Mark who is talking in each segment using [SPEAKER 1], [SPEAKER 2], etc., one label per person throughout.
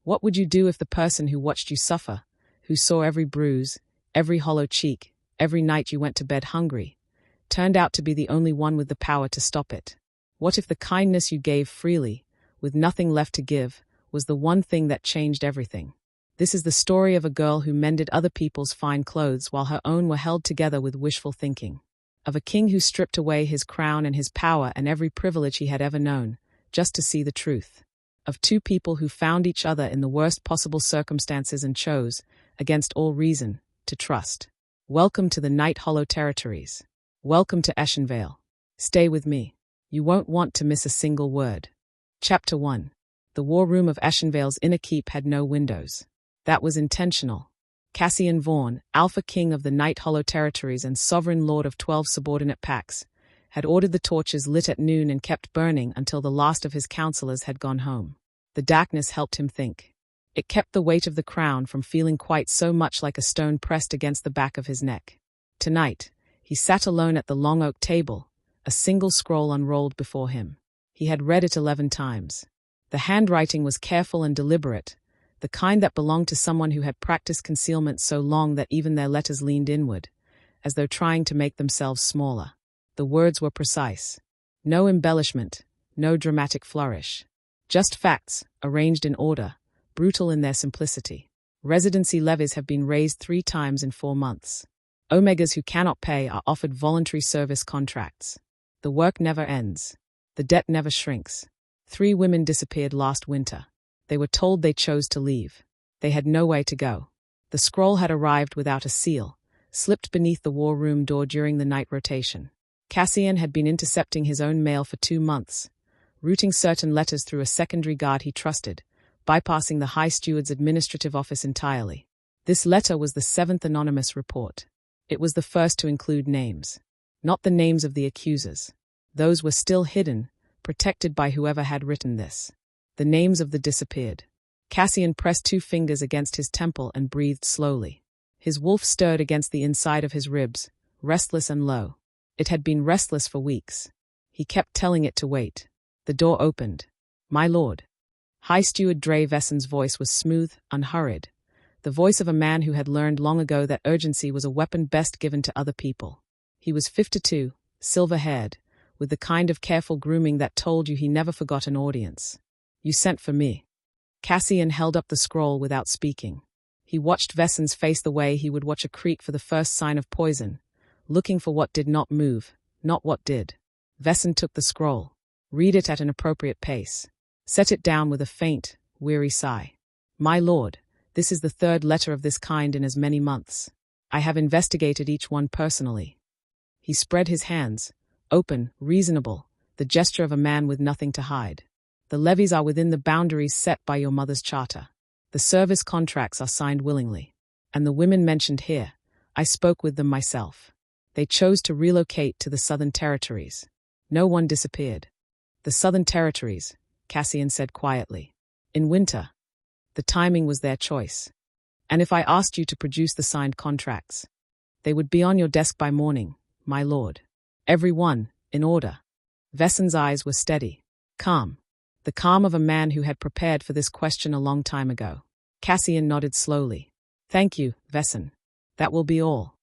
[SPEAKER 1] What would you do if the person who watched you suffer, who saw every bruise, every hollow cheek, every night you went to bed hungry, turned out to be the only one with the power to stop it? What if the kindness you gave freely, with nothing left to give, was the one thing that changed everything? This is the story of a girl who mended other people's fine clothes while her own were held together with wishful thinking. Of a king who stripped away his crown and his power and every privilege he had ever known, just to see the truth. Of two people who found each other in the worst possible circumstances and chose, against all reason, to trust. Welcome to the Night Hollow territories. Welcome to Ashenvale. Stay with me. You won't want to miss a single word. Chapter 1. The war room of Ashenvale's inner keep had no windows. That was intentional. Cassian Vaughan, Alpha King of the Night Hollow territories and Sovereign Lord of 12 subordinate packs, had ordered the torches lit at noon and kept burning until the last of his counselors had gone home. The darkness helped him think. It kept the weight of the crown from feeling quite so much like a stone pressed against the back of his neck. Tonight, he sat alone at the long oak table, a single scroll unrolled before him. He had read it 11 times. The handwriting was careful and deliberate, the kind that belonged to someone who had practiced concealment so long that even their letters leaned inward, as though trying to make themselves smaller. The words were precise. No embellishment, no dramatic flourish. Just facts, arranged in order, brutal in their simplicity. Residency levies have been raised 3 times in 4 months. Omegas who cannot pay are offered voluntary service contracts. The work never ends. The debt never shrinks. 3 women disappeared last winter. They were told they chose to leave. They had no way to go. The scroll had arrived without a seal, slipped beneath the war room door during the night rotation. Cassian had been intercepting his own mail for 2 months, routing certain letters through a secondary guard he trusted, bypassing the High Steward's administrative office entirely. This letter was the 7th anonymous report. It was the first to include names. Not the names of the accusers. Those were still hidden, protected by whoever had written this. The names of the disappeared. Cassian pressed 2 fingers against his temple and breathed slowly. His wolf stirred against the inside of his ribs, restless and low. It had been restless for weeks. He kept telling it to wait. The door opened. "My lord." High Steward Dre Vessen's voice was smooth, unhurried. The voice of a man who had learned long ago that urgency was a weapon best given to other people. He was 52, silver-haired, with the kind of careful grooming that told you he never forgot an audience. "You sent for me." Cassian held up the scroll without speaking. He watched Vessen's face the way he would watch a creek for the first sign of poison, looking for what did not move, not what did. Vessen took the scroll. Read it at an appropriate pace. Set it down with a faint, weary sigh. "My lord, this is the 3rd letter of this kind in as many months. I have investigated each one personally." He spread his hands, open, reasonable, the gesture of a man with nothing to hide. "The levies are within the boundaries set by your mother's charter. The service contracts are signed willingly. And the women mentioned here, I spoke with them myself. They chose to relocate to the Southern Territories. No one disappeared." "The Southern Territories," Cassian said quietly. "In winter. The timing was their choice. And if I asked you to produce the signed contracts, they would be on your desk by morning, my lord. Every one, in order." Vessen's eyes were steady, calm. The calm of a man who had prepared for this question a long time ago. Cassian nodded slowly. "Thank you, Vessen. That will be all."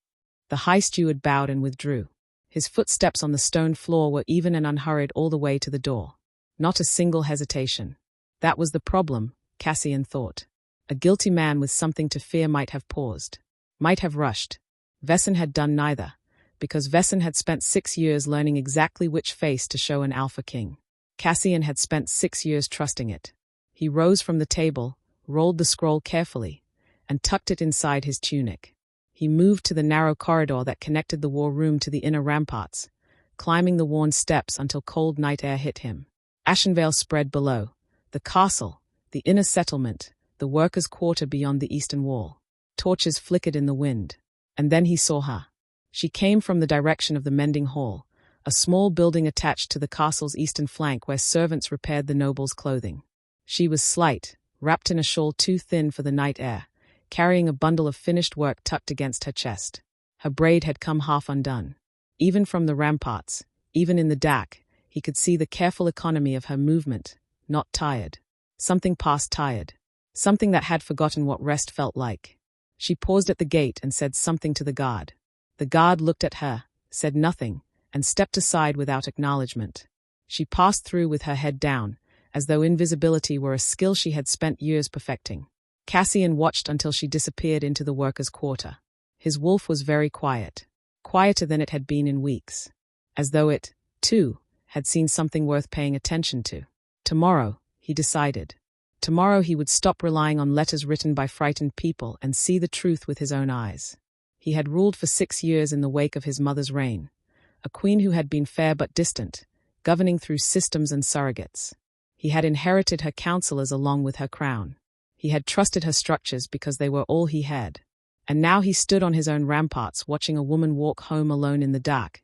[SPEAKER 1] The High Steward bowed and withdrew. His footsteps on the stone floor were even and unhurried all the way to the door. Not a single hesitation. That was the problem, Cassian thought. A guilty man with something to fear might have paused, might have rushed. Vessen had done neither, because Vessen had spent 6 years learning exactly which face to show an Alpha King. Cassian had spent 6 years trusting it. He rose from the table, rolled the scroll carefully, and tucked it inside his tunic. He moved to the narrow corridor that connected the war room to the inner ramparts, climbing the worn steps until cold night air hit him. Ashenvale spread below, the castle, the inner settlement, the workers' quarter beyond the eastern wall. Torches flickered in the wind. And then he saw her. She came from the direction of the mending hall, a small building attached to the castle's eastern flank where servants repaired the noble's clothing. She was slight, wrapped in a shawl too thin for the night air, carrying a bundle of finished work tucked against her chest. Her braid had come half undone. Even from the ramparts, even in the dark, he could see the careful economy of her movement, not tired. Something past tired. something that had forgotten what rest felt like. She paused at the gate and said something to the guard. The guard looked at her, said nothing, and stepped aside without acknowledgement. She passed through with her head down, as though invisibility were a skill she had spent years perfecting. Cassian watched until she disappeared into the workers' quarter. His wolf was very quiet, quieter than it had been in weeks, as though it, too, had seen something worth paying attention to. Tomorrow, he decided. Tomorrow he would stop relying on letters written by frightened people and see the truth with his own eyes. He had ruled for 6 years in the wake of his mother's reign, a queen who had been fair but distant, governing through systems and surrogates. He had inherited her counselors along with her crown. He had trusted her structures because they were all he had. And now he stood on his own ramparts watching a woman walk home alone in the dark,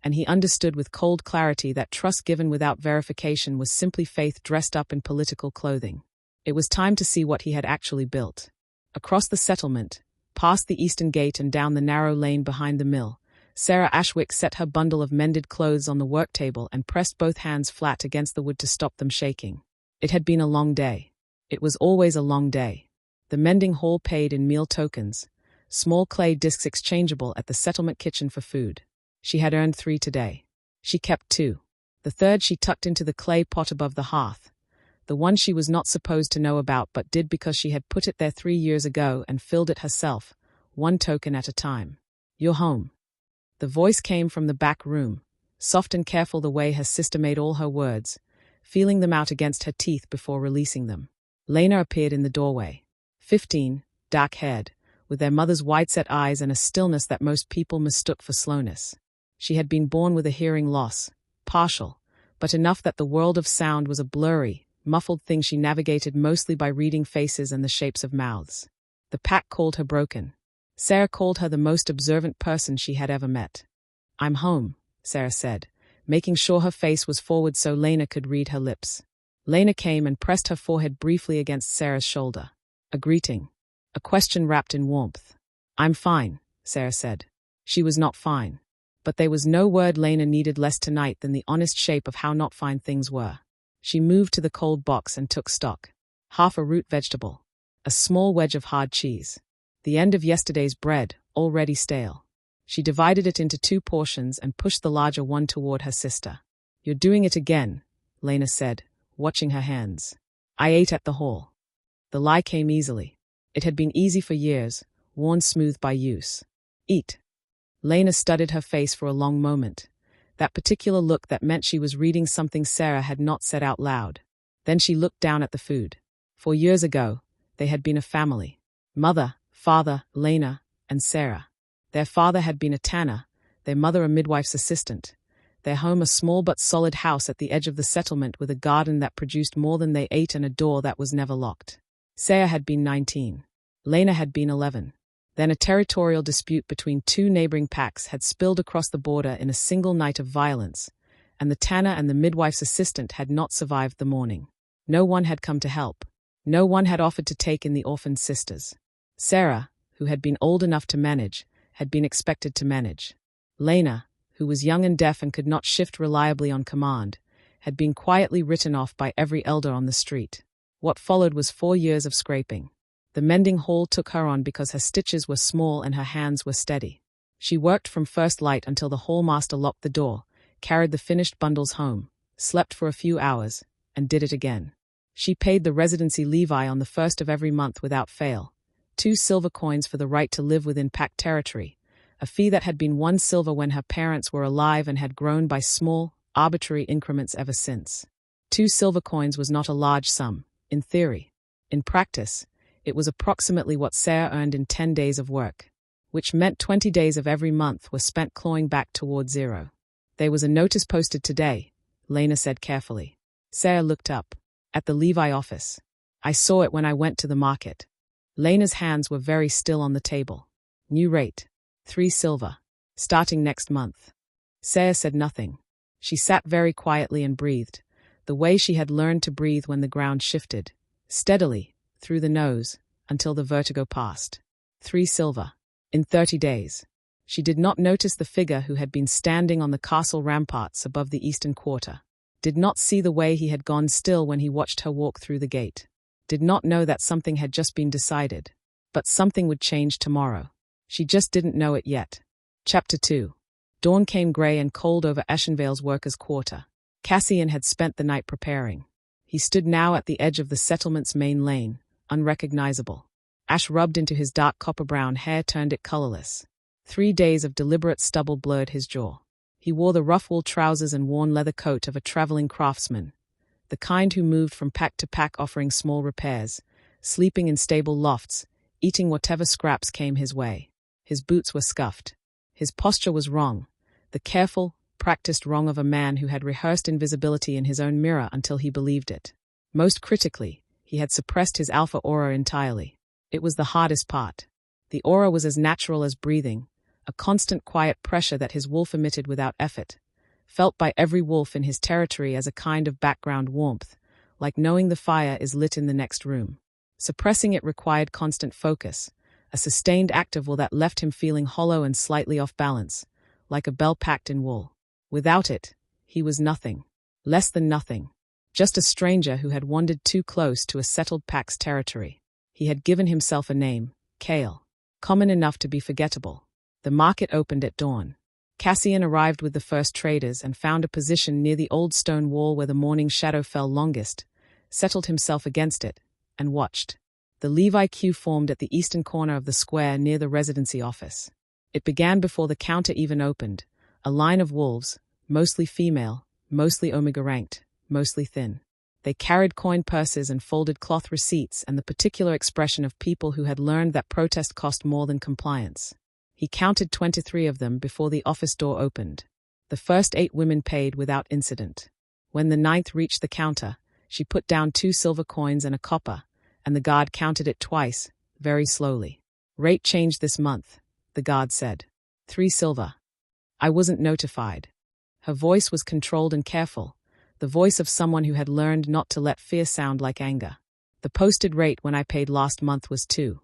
[SPEAKER 1] and he understood with cold clarity that trust given without verification was simply faith dressed up in political clothing. It was time to see what he had actually built. Across the settlement, past the eastern gate and down the narrow lane behind the mill, Sera Ashwick set her bundle of mended clothes on the work table and pressed both hands flat against the wood to stop them shaking. It had been a long day. It was always a long day. The mending hall paid in meal tokens, small clay discs exchangeable at the settlement kitchen for food. She had earned 3 today. She kept 2. The third she tucked into the clay pot above the hearth, the one she was not supposed to know about but did because she had put it there 3 years ago and filled it herself, 1 token at a time. "You're home." The voice came from the back room, soft and careful the way her sister made all her words, feeling them out against her teeth before releasing them. Lena appeared in the doorway. 15, dark-haired, with their mother's wide-set eyes and a stillness that most people mistook for slowness. She had been born with a hearing loss, partial, but enough that the world of sound was a blurry, muffled thing she navigated mostly by reading faces and the shapes of mouths. The pack called her broken. Sera called her the most observant person she had ever met. "I'm home," Sera said, making sure her face was forward so Lena could read her lips. Lena came and pressed her forehead briefly against Sera's shoulder. A greeting. A question wrapped in warmth. "I'm fine," Sera said. She was not fine. But there was no word Lena needed less tonight than the honest shape of how not fine things were. She moved to the cold box and took stock. Half a root vegetable. A small wedge of hard cheese. The end of yesterday's bread, already stale. She divided it into 2 portions and pushed the larger one toward her sister. "You're doing it again," Lena said, watching her hands. "I ate at the hall." The lie came easily. It had been easy for years, worn smooth by use. "Eat." Lena studied her face for a long moment, that particular look that meant she was reading something Sera had not said out loud. Then she looked down at the food. 4 years ago, they had been a family. Mother, father, Lena, and Sera. Their father had been a tanner, their mother a midwife's assistant. Their home a small but solid house at the edge of the settlement with a garden that produced more than they ate and a door that was never locked. Sera had been 19. Lena had been 11. Then a territorial dispute between 2 neighboring packs had spilled across the border in a single night of violence, and the tanner and the midwife's assistant had not survived the morning. No one had come to help. No one had offered to take in the orphaned sisters. Sera, who had been old enough to manage, had been expected to manage. Lena, who was young and deaf and could not shift reliably on command, had been quietly written off by every elder on the street. What followed was 4 years of scraping. The mending hall took her on because her stitches were small and her hands were steady. She worked from first light until the hallmaster locked the door, carried the finished bundles home, slept for a few hours, and did it again. She paid the residency levy on the 1st of every month without fail, 2 silver coins for the right to live within pack territory, a fee that had been 1 silver when her parents were alive and had grown by small, arbitrary increments ever since. 2 silver coins was not a large sum, in theory. In practice, it was approximately what Sera earned in 10 days of work, which meant 20 days of every month were spent clawing back toward zero. "There was a notice posted today," Lena said carefully. Sera looked up. "At the levy office. I saw it when I went to the market." Lena's hands were very still on the table. "New rate. 3 silver. Starting next month." Sera said nothing. She sat very quietly and breathed, the way she had learned to breathe when the ground shifted, steadily, through the nose, until the vertigo passed. 3 silver. In 30 days. She did not notice the figure who had been standing on the castle ramparts above the eastern quarter. Did not see the way he had gone still when he watched her walk through the gate. did not know that something had just been decided. But something would change tomorrow. She just didn't know it yet. Chapter 2. Dawn came grey and cold over Ashenvale's workers' quarter. Cassian had spent the night preparing. He stood now at the edge of the settlement's main lane, unrecognizable. Ash rubbed into his dark copper-brown hair, turned it colorless. 3 days of deliberate stubble blurred his jaw. He wore the rough-wool trousers and worn leather coat of a traveling craftsman, the kind who moved from pack to pack offering small repairs, sleeping in stable lofts, eating whatever scraps came his way. His boots were scuffed. His posture was wrong, the careful, practiced wrong of a man who had rehearsed invisibility in his own mirror until he believed it. Most critically, he had suppressed his alpha aura entirely. It was the hardest part. The aura was as natural as breathing, a constant quiet pressure that his wolf emitted without effort, felt by every wolf in his territory as a kind of background warmth, like knowing the fire is lit in the next room. Suppressing it required constant focus, a sustained active will that left him feeling hollow and slightly off balance, like a bell packed in wool. Without it, he was nothing. Less than nothing. Just a stranger who had wandered too close to a settled pack's territory. He had given himself a name, Kale, common enough to be forgettable. The market opened at dawn. Cassian arrived with the first traders and found a position near the old stone wall where the morning shadow fell longest, settled himself against it, and watched. The levy queue formed at the eastern corner of the square near the residency office. It began before the counter even opened, a line of wolves, mostly female, mostly omega-ranked, mostly thin. They carried coin purses and folded cloth receipts and the particular expression of people who had learned that protest cost more than compliance. He counted 23 of them before the office door opened. The first 8 women paid without incident. When the 9th reached the counter, she put down 2 silver coins and a copper, and the guard counted it twice, very slowly. "Rate changed this month," the guard said. 3 silver. "I wasn't notified." Her voice was controlled and careful, the voice of someone who had learned not to let fear sound like anger. "The posted rate when I paid last month was 2.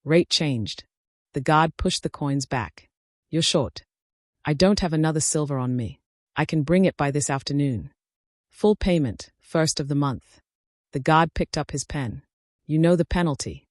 [SPEAKER 1] Rate changed." The guard pushed the coins back. "You're short. I don't have another silver on me. I can bring it by this afternoon. Full payment, 1st of the month." The guard picked up his pen. "You know the penalty."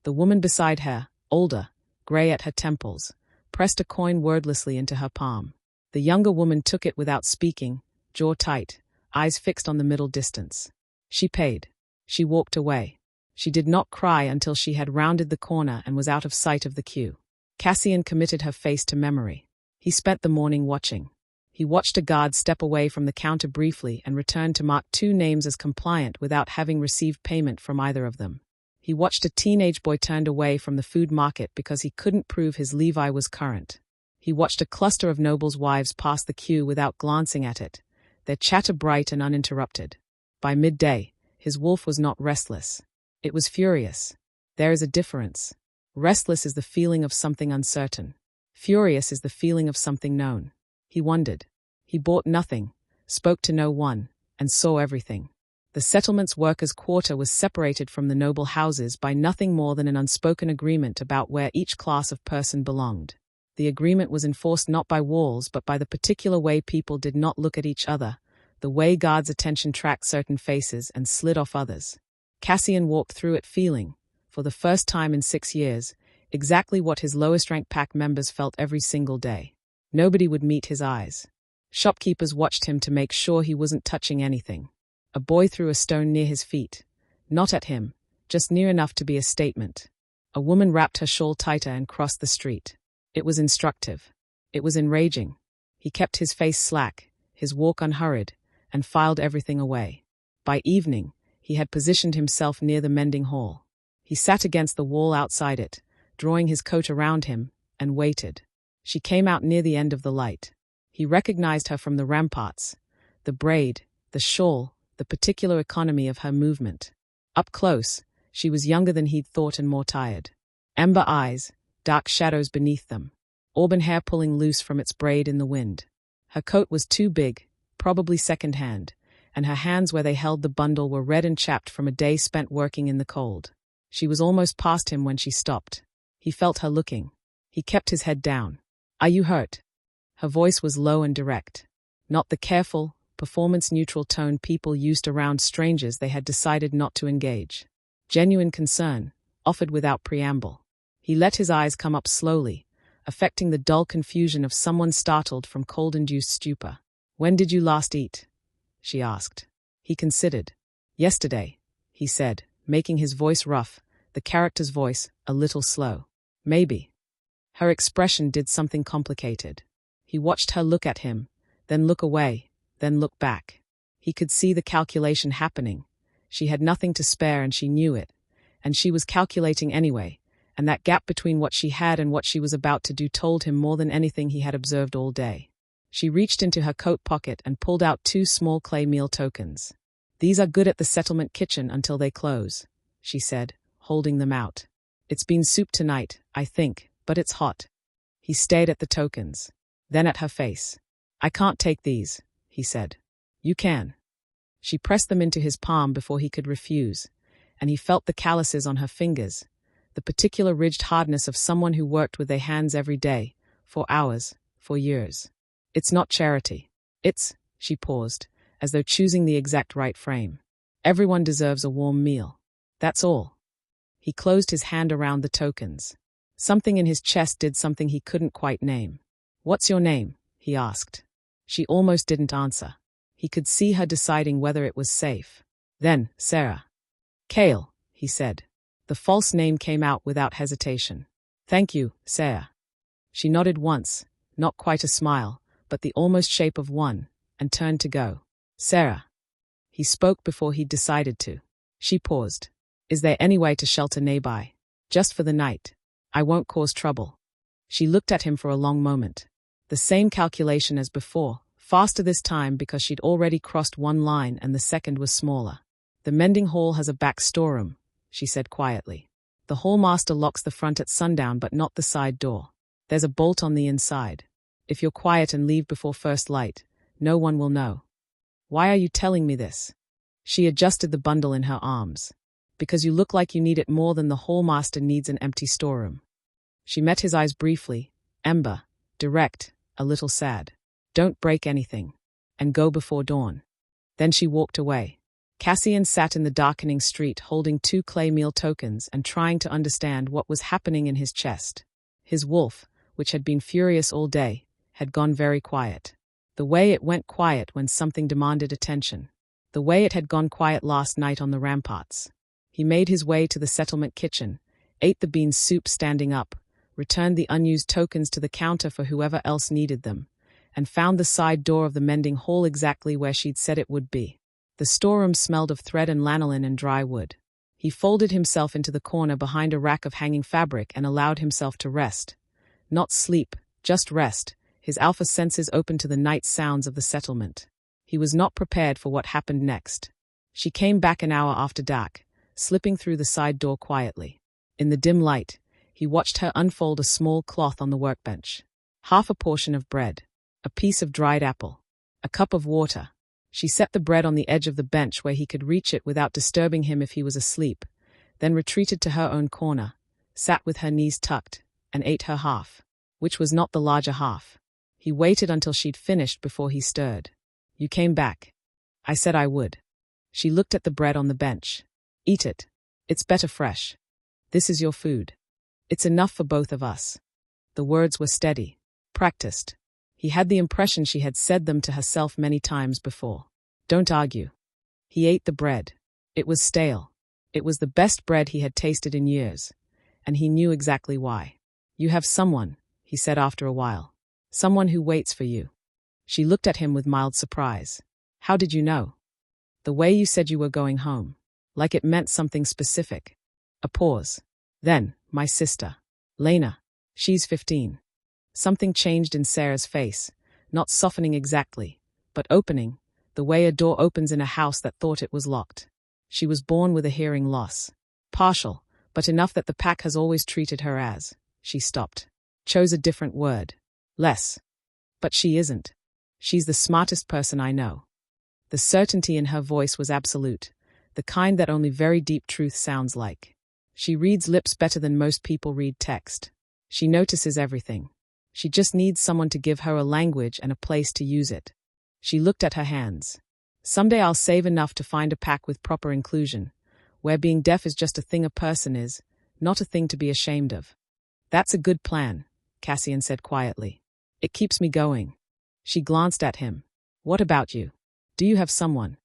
[SPEAKER 1] The woman beside her, older, gray at her temples, pressed a coin wordlessly into her palm. The younger woman took it without speaking, jaw tight, eyes fixed on the middle distance. She paid. She walked away. She did not cry until she had rounded the corner and was out of sight of the queue. Cassian committed her face to memory. He spent the morning watching. He watched a guard step away from the counter briefly and return to mark 2 names as compliant without having received payment from either of them. He watched a teenage boy turned away from the food market because he couldn't prove his levy was current. He watched a cluster of nobles' wives pass the queue without glancing at it, their chatter bright and uninterrupted. By midday, his wolf was not restless. It was furious. There is a difference. Restless is the feeling of something uncertain. Furious is the feeling of something known. He wondered. He bought nothing, spoke to no one, and saw everything. The settlement's workers' quarter was separated from the noble houses by nothing more than an unspoken agreement about where each class of person belonged. The agreement was enforced not by walls but by the particular way people did not look at each other, the way guards' attention tracked certain faces and slid off others. Cassian walked through it feeling, for the first time in 6 years, exactly what his lowest-ranked pack members felt every single day. Nobody would meet his eyes. Shopkeepers watched him to make sure he wasn't touching anything. A boy threw a stone near his feet. Not at him, just near enough to be a statement. A woman wrapped her shawl tighter and crossed the street. It was instructive. It was enraging. He kept his face slack, his walk unhurried, and filed everything away. By evening, he had positioned himself near the mending hall. He sat against the wall outside it, drawing his coat around him, and waited. She came out near the end of the light. He recognized her from the ramparts, the braid, the shawl, the particular economy of her movement. Up close, she was younger than he'd thought and more tired. Ember eyes, dark shadows beneath them, auburn hair pulling loose from its braid in the wind. Her coat was too big, probably second-hand, and her hands where they held the bundle were red and chapped from a day spent working in the cold. She was almost past him when she stopped. He felt her looking. He kept his head down. "Are you hurt?" Her voice was low and direct, not the careful, performance-neutral tone people used around strangers they had decided not to engage. Genuine concern, offered without preamble. He let his eyes come up slowly, affecting the dull confusion of someone startled from cold-induced stupor. "When did you last eat?" she asked. He considered. "Yesterday," he said, making his voice rough, the character's voice a little slow. "Maybe." Her expression did something complicated. He watched her look at him, then look away, then look back. He could see the calculation happening. She had nothing to spare and she knew it. And she was calculating anyway, and that gap between what she had and what she was about to do told him more than anything he had observed all day. She reached into her coat pocket and pulled out 2 small clay meal tokens. "These are good at the settlement kitchen until they close," she said, holding them out. "It's been soup tonight, I think, but it's hot." He stared at the tokens, then at her face. "I can't take these," he said. "You can." She pressed them into his palm before he could refuse, and he felt the calluses on her fingers, the particular ridged hardness of someone who worked with their hands every day, for hours, for years. "It's not charity. It's," she paused, as though choosing the exact right frame. "Everyone deserves a warm meal. That's all." He closed his hand around the tokens. Something in his chest did something he couldn't quite name. "What's your name?" he asked. She almost didn't answer. He could see her deciding whether it was safe. Then, "Sera." "Kale," he said. The false name came out without hesitation. "Thank you, Sera." She nodded once, not quite a smile, but the almost shape of one, and turned to go. "Sera." He spoke before he'd decided to. She paused. "Is there any way to shelter nearby? Just for the night. I won't cause trouble." She looked at him for a long moment. The same calculation as before, faster this time because she'd already crossed one line and the second was smaller. "The mending hall has a back storeroom," she said quietly. "The hallmaster locks the front at sundown but not the side door. There's a bolt on the inside. If you're quiet and leave before first light, no one will know." "Why are you telling me this?" She adjusted the bundle in her arms. "Because you look like you need it more than the hallmaster needs an empty storeroom." She met his eyes briefly, ember, direct, a little sad. "Don't break anything. And go before dawn." Then she walked away. Cassian sat in the darkening street holding 2 clay meal tokens and trying to understand what was happening in his chest. His wolf, which had been furious all day, had gone very quiet. The way it went quiet when something demanded attention. The way it had gone quiet last night on the ramparts. He made his way to the settlement kitchen, ate the bean soup standing up, returned the unused tokens to the counter for whoever else needed them, and found the side door of the mending hall exactly where she'd said it would be. The storeroom smelled of thread and lanolin and dry wood. He folded himself into the corner behind a rack of hanging fabric and allowed himself to rest. Not sleep, just rest, his alpha senses open to the night sounds of the settlement. He was not prepared for what happened next. She came back an hour after dark, slipping through the side door quietly. In the dim light, he watched her unfold a small cloth on the workbench. Half a portion of bread, a piece of dried apple, a cup of water. She set the bread on the edge of the bench where he could reach it without disturbing him if he was asleep, then retreated to her own corner, sat with her knees tucked, and ate her half, which was not the larger half. He waited until she'd finished before he stirred. "You came back." "I said I would." She looked at the bread on the bench. "Eat it. It's better fresh. This is your food. It's enough for both of us." The words were steady, practiced. He had the impression she had said them to herself many times before. "Don't argue." He ate the bread. It was stale. It was the best bread he had tasted in years, and he knew exactly why. "You have someone," he said after a while. "Someone who waits for you." She looked at him with mild surprise. "How did you know?" "The way you said you were going home. Like it meant something specific." A pause. "Then, my sister. Lena. She's 15. Something changed in Sera's face, not softening exactly, but opening, the way a door opens in a house that thought it was locked. She was born with a hearing loss. Partial, but enough that the pack has always treated her as. She stopped. Chose a different word. Less. "But she isn't. She's the smartest person I know." The certainty in her voice was absolute, the kind that only very deep truth sounds like. "She reads lips better than most people read text. She notices everything. She just needs someone to give her a language and a place to use it." She looked at her hands. "Someday I'll save enough to find a pack with proper inclusion, where being deaf is just a thing a person is, not a thing to be ashamed of. That's a good plan, Cassian said quietly. It keeps me going. She glanced at him. What about you? Do you have someone?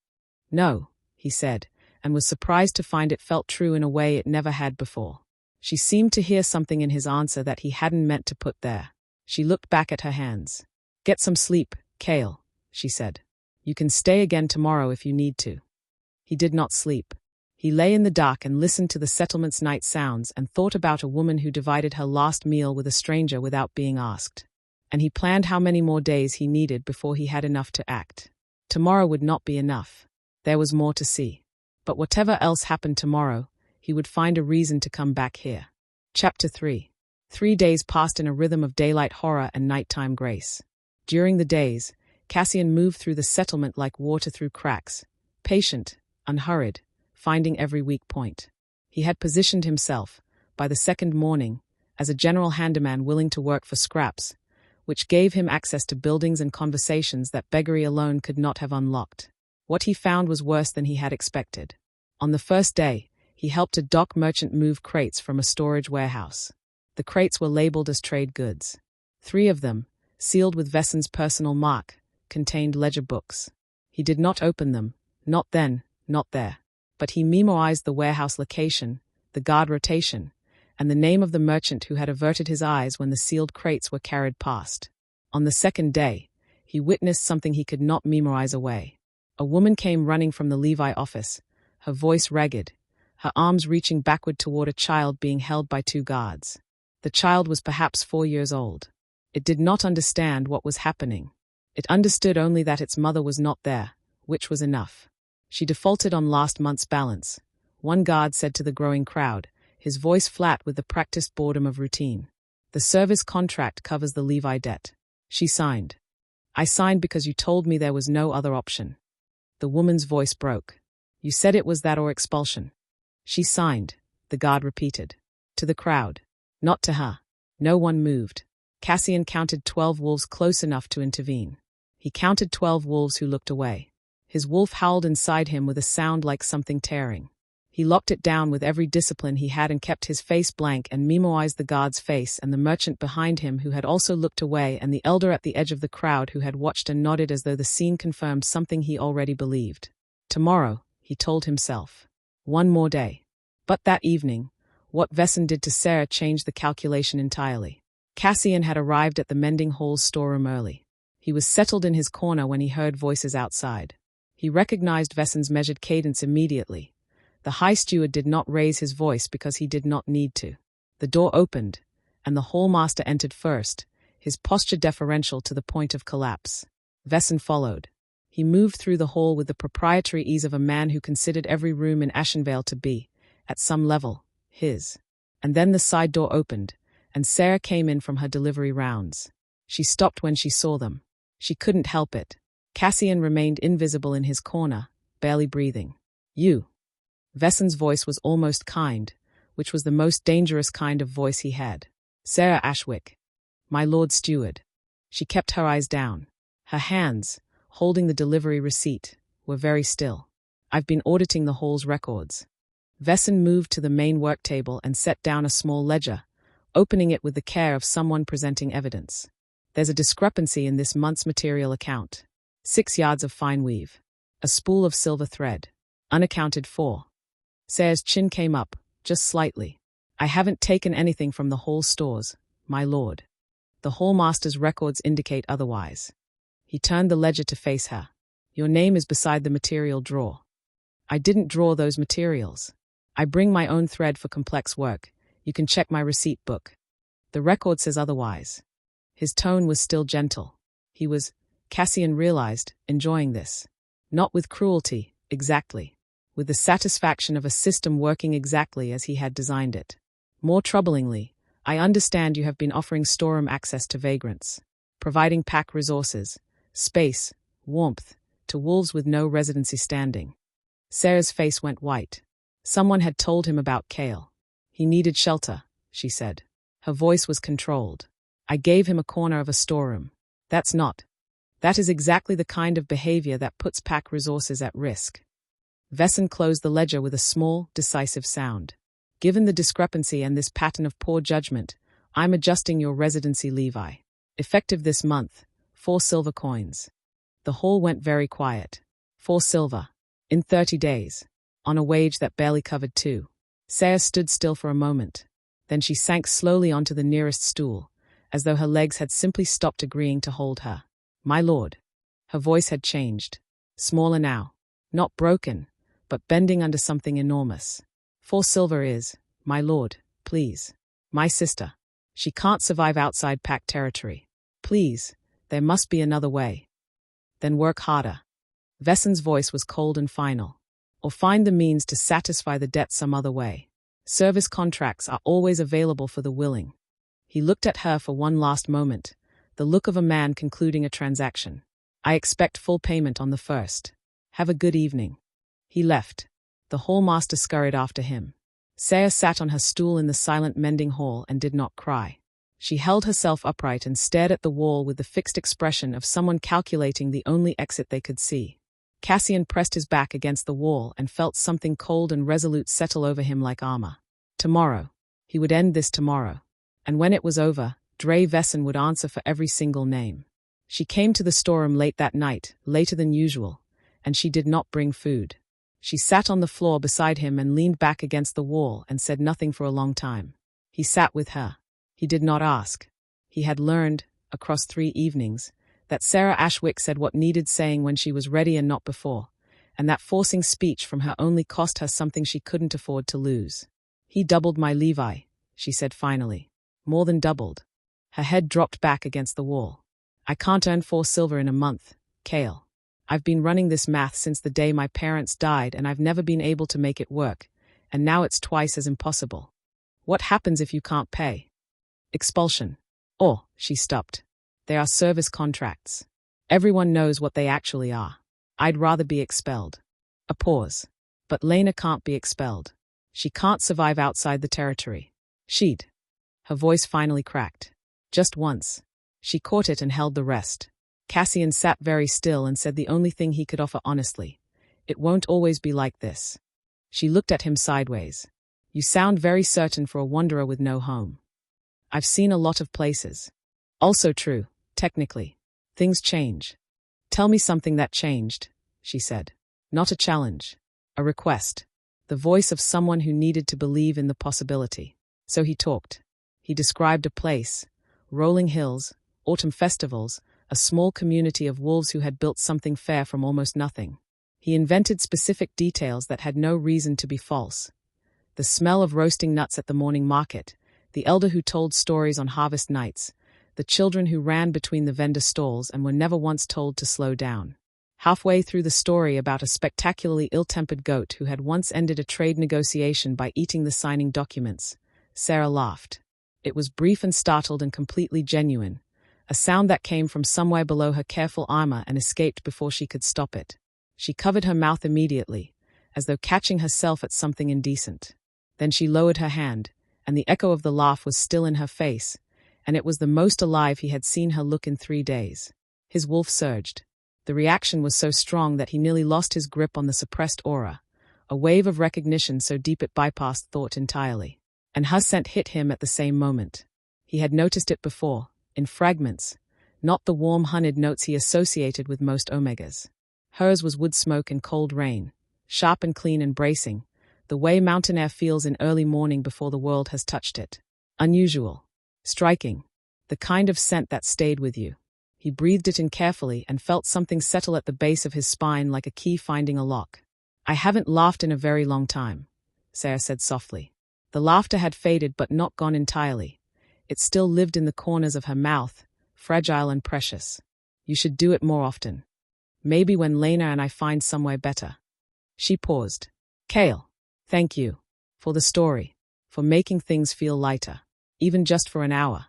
[SPEAKER 1] No, he said, and was surprised to find it felt true in a way it never had before. She seemed to hear something in his answer that he hadn't meant to put there. She looked back at her hands. Get some sleep, Kale, she said. You can stay again tomorrow if you need to. He did not sleep. He lay in the dark and listened to the settlement's night sounds and thought about a woman who divided her last meal with a stranger without being asked. And he planned how many more days he needed before he had enough to act. Tomorrow would not be enough. There was more to see. But whatever else happened tomorrow, he would find a reason to come back here. Chapter 3. 3 days passed in a rhythm of daylight horror and nighttime grace. During the days, Cassian moved through the settlement like water through cracks, patient, unhurried, finding every weak point. He had positioned himself, by the second morning, as a general handyman willing to work for scraps, which gave him access to buildings and conversations that beggary alone could not have unlocked. What he found was worse than he had expected. On the first day, he helped a dock merchant move crates from a storage warehouse. The crates were labeled as trade goods. 3 of them, sealed with Vessen's personal mark, contained ledger books. He did not open them, not then, not there. But he memorized the warehouse location, the guard rotation, and the name of the merchant who had averted his eyes when the sealed crates were carried past. On the second day, he witnessed something he could not memorize away. A woman came running from the levy office, her voice ragged, her arms reaching backward toward a child being held by 2 guards. The child was perhaps 4 years old. It did not understand what was happening. It understood only that its mother was not there, which was enough. She defaulted on last month's balance, one guard said to the growing crowd, his voice flat with the practiced boredom of routine. The service contract covers the levy debt. She signed. I signed because you told me there was no other option. The woman's voice broke. You said it was that or expulsion. She signed, the guard repeated. To the crowd. Not to her. No one moved. Cassian counted 12 wolves close enough to intervene. He counted 12 wolves who looked away. His wolf howled inside him with a sound like something tearing. He locked it down with every discipline he had and kept his face blank and memorized the guard's face and the merchant behind him who had also looked away and the elder at the edge of the crowd who had watched and nodded as though the scene confirmed something he already believed. Tomorrow, he told himself. 1 more day. But that evening, what Vessen did to Sera changed the calculation entirely. Cassian had arrived at the mending hall's storeroom early. He was settled in his corner when he heard voices outside. He recognized Vessen's measured cadence immediately. The high steward did not raise his voice because he did not need to. The door opened, and the hallmaster entered first, his posture deferential to the point of collapse. Vessen followed. He moved through the hall with the proprietary ease of a man who considered every room in Ashenvale to be, at some level, his. And then the side door opened, and Sera came in from her delivery rounds. She stopped when she saw them. She couldn't help it. Cassian remained invisible in his corner, barely breathing. You. Vessen's voice was almost kind, which was the most dangerous kind of voice he had. Sera Ashwick. My lord steward. She kept her eyes down. Her hands, holding the delivery receipt, were very still. I've been auditing the hall's records. Vessen moved to the main work table and set down a small ledger, opening it with the care of someone presenting evidence. There's a discrepancy in this month's material account. 6 yards of fine weave. A spool of silver thread. Unaccounted for. Sera's chin came up, just slightly. I haven't taken anything from the hall stores, my lord. The hallmaster's records indicate otherwise. He turned the ledger to face her. Your name is beside the material drawer. I didn't draw those materials. I bring my own thread for complex work. You can check my receipt book. The record says otherwise. His tone was still gentle. He was, Cassian realized, enjoying this. Not with cruelty, exactly. With the satisfaction of a system working exactly as he had designed it. More troublingly, I understand you have been offering storeroom access to vagrants, providing pack resources, space, warmth, to wolves with no residency standing. Sera's face went white. Someone had told him about Kale. He needed shelter, she said. Her voice was controlled. I gave him a corner of a storeroom. That is exactly the kind of behavior that puts pack resources at risk. Vesson closed the ledger with a small, decisive sound. Given the discrepancy and this pattern of poor judgment, I'm adjusting your residency levy. Effective this month, 4 silver coins. The hall went very quiet. 4 silver. In 30 days. On a wage that barely covered 2. Sera stood still for a moment. Then she sank slowly onto the nearest stool, as though her legs had simply stopped agreeing to hold her. My lord. Her voice had changed. Smaller now. Not broken, but bending under something enormous. 4 silver is, my lord, please. My sister. She can't survive outside pact territory. Please, there must be another way. Then work harder. Vesson's voice was cold and final. Or find the means to satisfy the debt some other way. Service contracts are always available for the willing. He looked at her for one last moment, the look of a man concluding a transaction. I expect full payment on the 1st. Have a good evening. He left. The hallmaster scurried after him. Sera sat on her stool in the silent mending hall and did not cry. She held herself upright and stared at the wall with the fixed expression of someone calculating the only exit they could see. Cassian pressed his back against the wall and felt something cold and resolute settle over him like armor. Tomorrow. He would end this tomorrow. And when it was over, Dre Vesson would answer for every single name. She came to the storeroom late that night, later than usual, and she did not bring food. She sat on the floor beside him and leaned back against the wall and said nothing for a long time. He sat with her. He did not ask. He had learned, across 3 evenings, that Sera Ashwick said what needed saying when she was ready and not before, and that forcing speech from her only cost her something she couldn't afford to lose. He doubled my levy, she said finally. More than doubled. Her head dropped back against the wall. I can't earn 4 silver in a month, Kale. I've been running this math since the day my parents died and I've never been able to make it work, and now it's twice as impossible. What happens if you can't pay? Expulsion. Or, she stopped. They are service contracts. Everyone knows what they actually are. I'd rather be expelled. A pause. But Lena can't be expelled. She can't survive outside the territory. She'd. Her voice finally cracked. Just once. She caught it and held the rest. Cassian sat very still and said the only thing he could offer honestly. It won't always be like this. She looked at him sideways. You sound very certain for a wanderer with no home. I've seen a lot of places. Also true, technically. Things change. Tell me something that changed, she said. Not a challenge. A request. The voice of someone who needed to believe in the possibility. So he talked. He described a place, rolling hills, autumn festivals, a small community of wolves who had built something fair from almost nothing. He invented specific details that had no reason to be false. The smell of roasting nuts at the morning market, the elder who told stories on harvest nights, the children who ran between the vendor stalls and were never once told to slow down. Halfway through the story about a spectacularly ill-tempered goat who had once ended a trade negotiation by eating the signing documents, Sera laughed. It was brief and startled and completely genuine, a sound that came from somewhere below her careful armor and escaped before she could stop it. She covered her mouth immediately, as though catching herself at something indecent. Then she lowered her hand, and the echo of the laugh was still in her face, and it was the most alive he had seen her look in 3 days. His wolf surged. The reaction was so strong that he nearly lost his grip on the suppressed aura, a wave of recognition so deep it bypassed thought entirely. And her scent hit him at the same moment. He had noticed it before, in fragments, not the warm honeyed notes he associated with most omegas. Hers was wood smoke and cold rain, sharp and clean and bracing, the way mountain air feels in early morning before the world has touched it. Unusual. Striking. The kind of scent that stayed with you. He breathed it in carefully and felt something settle at the base of his spine like a key finding a lock. I haven't laughed in a very long time, Sera said softly. The laughter had faded but not gone entirely. It still lived in the corners of her mouth, fragile and precious. You should do it more often. Maybe when Lena and I find somewhere better. She paused. Kale, thank you. For the story. For making things feel lighter. Even just for an hour.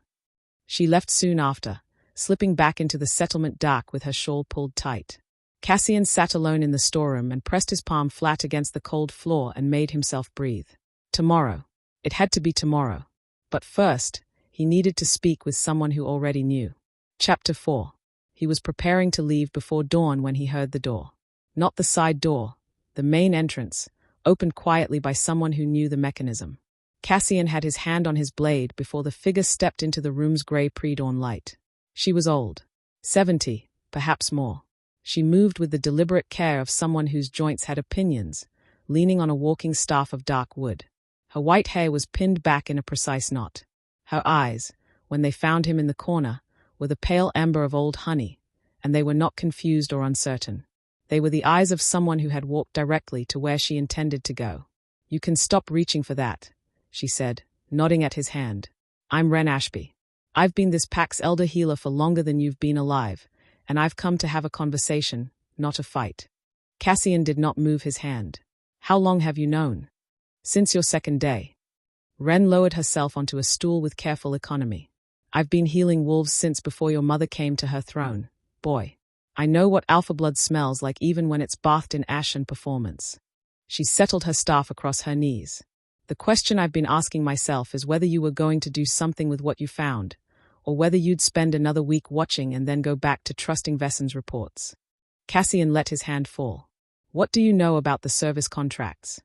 [SPEAKER 1] She left soon after, slipping back into the settlement dark with her shawl pulled tight. Cassian sat alone in the storeroom and pressed his palm flat against the cold floor and made himself breathe. Tomorrow. It had to be tomorrow. But first, he needed to speak with someone who already knew. Chapter 4. He was preparing to leave before dawn when he heard the door. Not the side door, The main entrance, opened quietly by someone who knew the mechanism. Cassian had his hand on his blade before the figure stepped into the room's grey pre-dawn light. She was old. 70, perhaps more. She moved with the deliberate care of someone whose joints had opinions, leaning on a walking staff of dark wood. Her white hair was pinned back in a precise knot. Her eyes, when they found him in the corner, were the pale amber of old honey, and they were not confused or uncertain. They were the eyes of someone who had walked directly to where she intended to go. "You can stop reaching for that," she said, nodding at his hand. "I'm Ren Ashby. I've been this pack's elder healer for longer than you've been alive, and I've come to have a conversation, not a fight." Cassian did not move his hand. "How long have you known?" "Since your second day." Ren lowered herself onto a stool with careful economy. "I've been healing wolves since before your mother came to her throne, boy. I know what alpha blood smells like even when it's bathed in ash and performance." She settled her staff across her knees. "The question I've been asking myself is whether you were going to do something with what you found, or whether you'd spend another week watching and then go back to trusting Vessen's reports." Cassian let his hand fall. "What do you know about the service contracts?"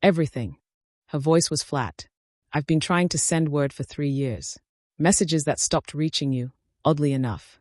[SPEAKER 1] "Everything." Her voice was flat. "I've been trying to send word for 3 years. Messages that stopped reaching you, oddly enough."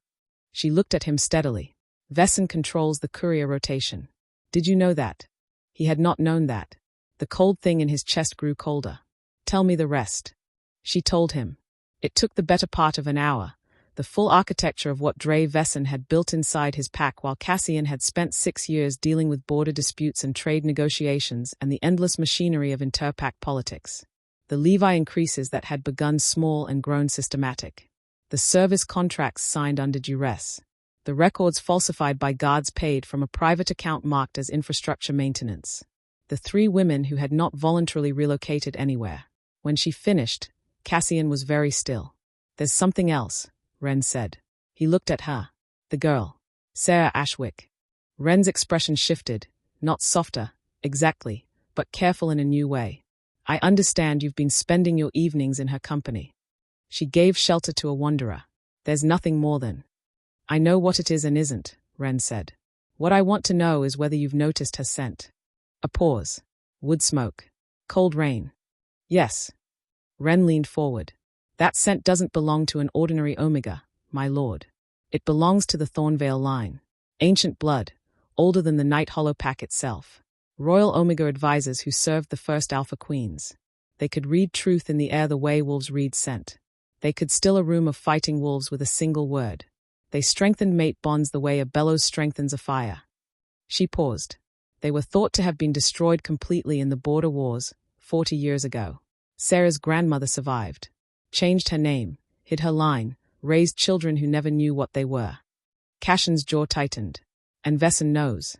[SPEAKER 1] She looked at him steadily. "Vessen controls the courier rotation. Did you know that?" He had not known that. The cold thing in his chest grew colder. "Tell me the rest." She told him. It took the better part of an hour, the full architecture of what Dre Vessen had built inside his pack while Cassian had spent 6 years dealing with border disputes and trade negotiations and the endless machinery of interpack politics. The levy increases that had begun small and grown systematic. The service contracts signed under duress. The records falsified by guards paid from a private account marked as infrastructure maintenance. The 3 women who had not voluntarily relocated anywhere. When she finished, Cassian was very still. "There's something else," Ren said. He looked at her. "The girl. Sera Ashwick." Ren's expression shifted, not softer, exactly, but careful in a new way. "I understand you've been spending your evenings in her company." She gave shelter to a wanderer. "There's nothing more than." "I know what it is and isn't," Ren said. "What I want to know is whether you've noticed her scent." A pause. Wood smoke. Cold rain. "Yes." Ren leaned forward. "That scent doesn't belong to an ordinary Omega, my lord. It belongs to the Thornvale line. Ancient blood, older than the Night Hollow Pack itself. Royal Omega advisors who served the first Alpha Queens. They could read truth in the air the way wolves read scent. They could still a room of fighting wolves with a single word. They strengthened mate bonds the way a bellows strengthens a fire." She paused. "They were thought to have been destroyed completely in the border wars, 40 years ago. Sera's grandmother survived. Changed her name, hid her line, raised children who never knew what they were." Cassian's jaw tightened. "And Vessen knows.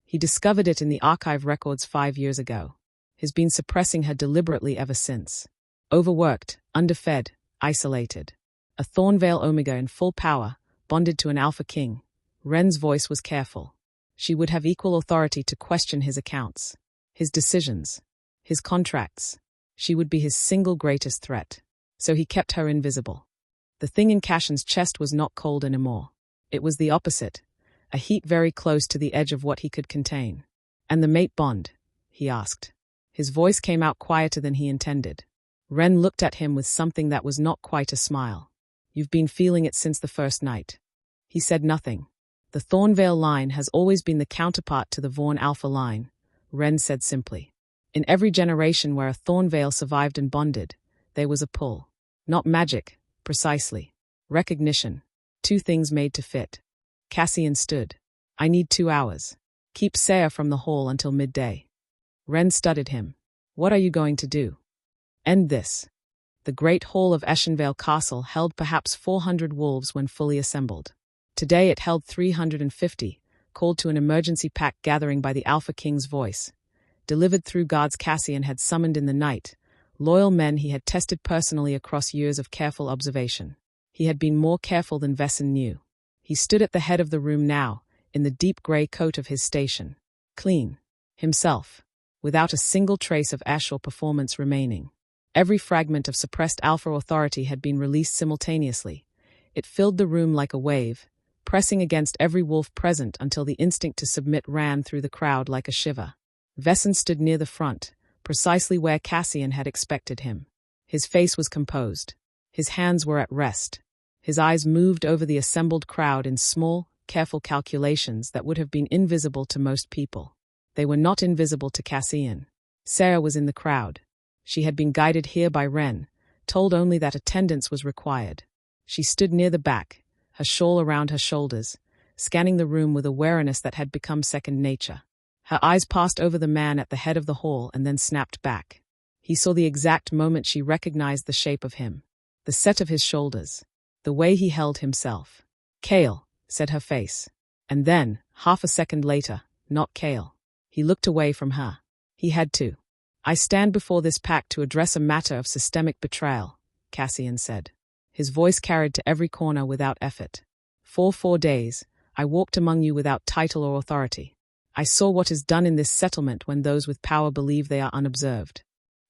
[SPEAKER 1] He discovered it in the archive records 5 years ago. He's been suppressing her deliberately ever since. Overworked, underfed, isolated. A Thornvale Omega in full power, bonded to an Alpha King." Ren's voice was careful. She would have equal authority to question his accounts, his decisions, his contracts. She would be his single greatest threat. So he kept her invisible. The thing in Cassian's chest was not cold anymore. It was the opposite, a heat very close to the edge of what he could contain. "And the mate bond?" he asked. His voice came out quieter than he intended. Ren looked at him with something that was not quite a smile. "You've been feeling it since the first night." He said nothing. "The Thornvale line has always been the counterpart to the Vaughn Alpha line," Ren said simply. "In every generation where a Thornvale survived and bonded, there was a pull. Not magic, precisely. Recognition. 2 things made to fit." Cassian stood. "I need 2 hours. Keep Sera from the hall until midday." Ren studied him. "What are you going to do?" "End this." The great hall of Eschenvale Castle held perhaps 400 wolves when fully assembled. Today it held 350, called to an emergency pack gathering by the Alpha King's voice. Delivered through guards Cassian had summoned in the night, loyal men he had tested personally across years of careful observation. He had been more careful than Vessen knew. He stood at the head of the room now, in the deep grey coat of his station. Clean. Himself. Without a single trace of ash or performance remaining. Every fragment of suppressed Alpha authority had been released simultaneously. It filled the room like a wave, pressing against every wolf present until the instinct to submit ran through the crowd like a shiver. Vessen stood near the front, precisely where Cassian had expected him. His face was composed. His hands were at rest. His eyes moved over the assembled crowd in small, careful calculations that would have been invisible to most people. They were not invisible to Cassian. Sera was in the crowd. She had been guided here by Wren, told only that attendance was required. She stood near the back, her shawl around her shoulders, scanning the room with a wariness that had become second nature. Her eyes passed over the man at the head of the hall and then snapped back. He saw the exact moment she recognized the shape of him, the set of his shoulders, the way he held himself. "Kale," said her face. And then, half a second later, not Kale. He looked away from her. He had to. "I stand before this pack to address a matter of systemic betrayal," Cassian said. His voice carried to every corner without effort. "For 4 days, I walked among you without title or authority. I saw what is done in this settlement when those with power believe they are unobserved."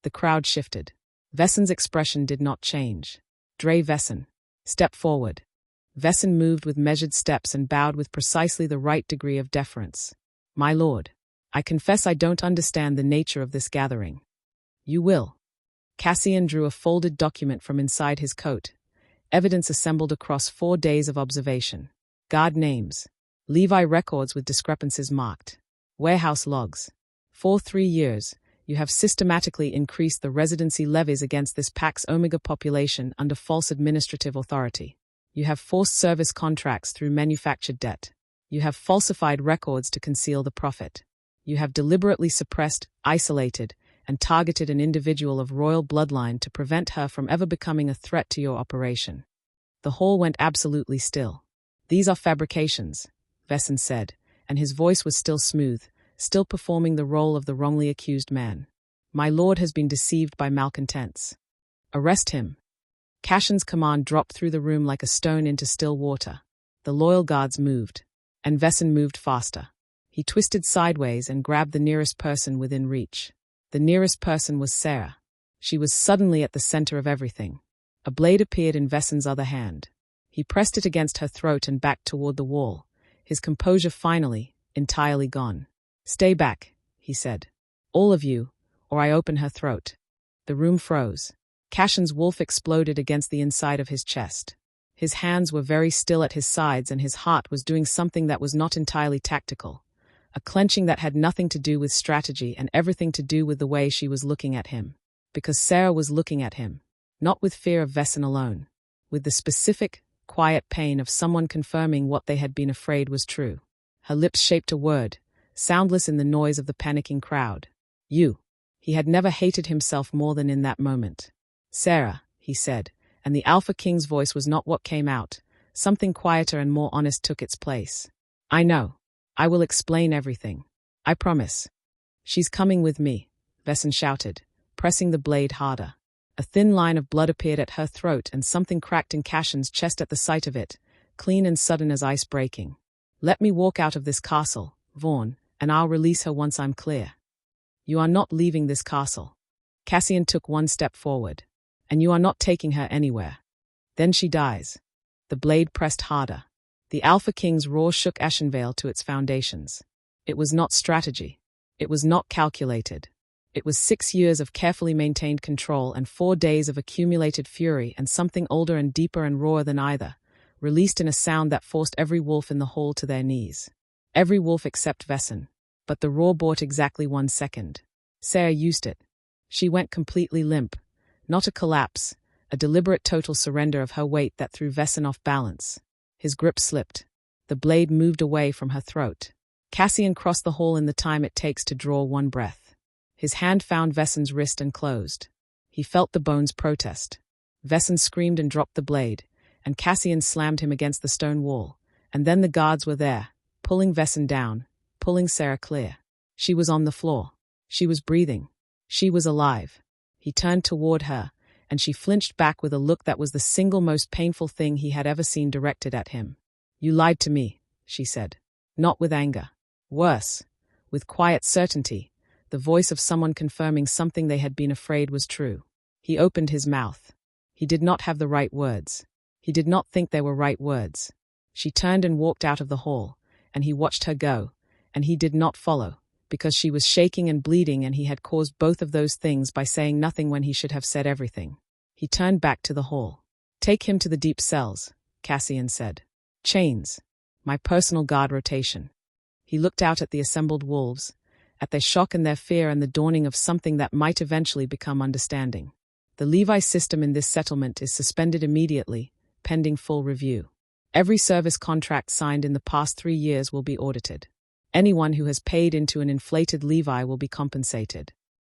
[SPEAKER 1] The crowd shifted. Vessen's expression did not change. "Dre Vessen, step forward." Vessen moved with measured steps and bowed with precisely the right degree of deference. "My lord, I confess I don't understand the nature of this gathering." "You will." Cassian drew a folded document from inside his coat. Evidence assembled across 4 days of observation. Guard names. Levi records with discrepancies marked. Warehouse logs. For 3 years, you have systematically increased the residency levies against this Pax Omega population under false administrative authority. You have forced service contracts through manufactured debt. You have falsified records to conceal the profit. You have deliberately suppressed, isolated, and targeted an individual of royal bloodline to prevent her from ever becoming a threat to your operation. The hall went absolutely still. "These are fabrications," Vessen said, and his voice was still smooth, still performing the role of the wrongly accused man. "My lord has been deceived by malcontents. Arrest him." Cassion's command dropped through the room like a stone into still water. The loyal guards moved, and Vessen moved faster. He twisted sideways and grabbed the nearest person within reach. The nearest person was Sera. She was suddenly at the center of everything. A blade appeared in Vessen's other hand. He pressed it against her throat and backed toward the wall, his composure finally, entirely gone. "Stay back," he said. "All of you, or I open her throat." The room froze. Cassion's wolf exploded against the inside of his chest. His hands were very still at his sides and his heart was doing something that was not entirely tactical. A clenching that had nothing to do with strategy and everything to do with the way she was looking at him. Because Sera was looking at him. Not with fear of Vessen alone. With the specific, quiet pain of someone confirming what they had been afraid was true. Her lips shaped a word, soundless in the noise of the panicking crowd. "You." He had never hated himself more than in that moment. "Sera," he said, and the Alpha King's voice was not what came out. Something quieter and more honest took its place. "I know. I will explain everything. I promise." "She's coming with me," Vessen shouted, pressing the blade harder. A thin line of blood appeared at her throat and something cracked in Cassion's chest at the sight of it, clean and sudden as ice breaking. "Let me walk out of this castle, Vaughn, and I'll release her once I'm clear." "You are not leaving this castle." Cassian took 1 step forward. "And you are not taking her anywhere. Then she dies." The blade pressed harder. The Alpha King's roar shook Ashenvale to its foundations. It was not strategy. It was not calculated. It was 6 years of carefully maintained control and 4 days of accumulated fury and something older and deeper and rawer than either, released in a sound that forced every wolf in the hall to their knees. Every wolf except Vessen. But the roar bought exactly 1 second. Sera used it. She went completely limp. Not a collapse, a deliberate total surrender of her weight that threw Vessen off balance. His grip slipped. The blade moved away from her throat. Cassian crossed the hall in the time it takes to draw 1 breath. His hand found Vessen's wrist and closed. He felt the bones protest. Vessen screamed and dropped the blade, and Cassian slammed him against the stone wall. And then the guards were there, pulling Vessen down, pulling Sera clear. She was on the floor. She was breathing. She was alive. He turned toward her, and she flinched back with a look that was the single most painful thing he had ever seen directed at him. "You lied to me," she said. Not with anger. Worse, with quiet certainty, the voice of someone confirming something they had been afraid was true. He opened his mouth. He did not have the right words. He did not think they were right words. She turned and walked out of the hall, and he watched her go, and he did not follow, because she was shaking and bleeding and he had caused both of those things by saying nothing when he should have said everything. He turned back to the hall. "Take him to the deep cells," Cassian said. "Chains. My personal guard rotation." He looked out at the assembled wolves, at their shock and their fear and the dawning of something that might eventually become understanding. The levy system in this settlement is suspended immediately, pending full review. Every service contract signed in the past 3 years will be audited. Anyone who has paid into an inflated levy will be compensated.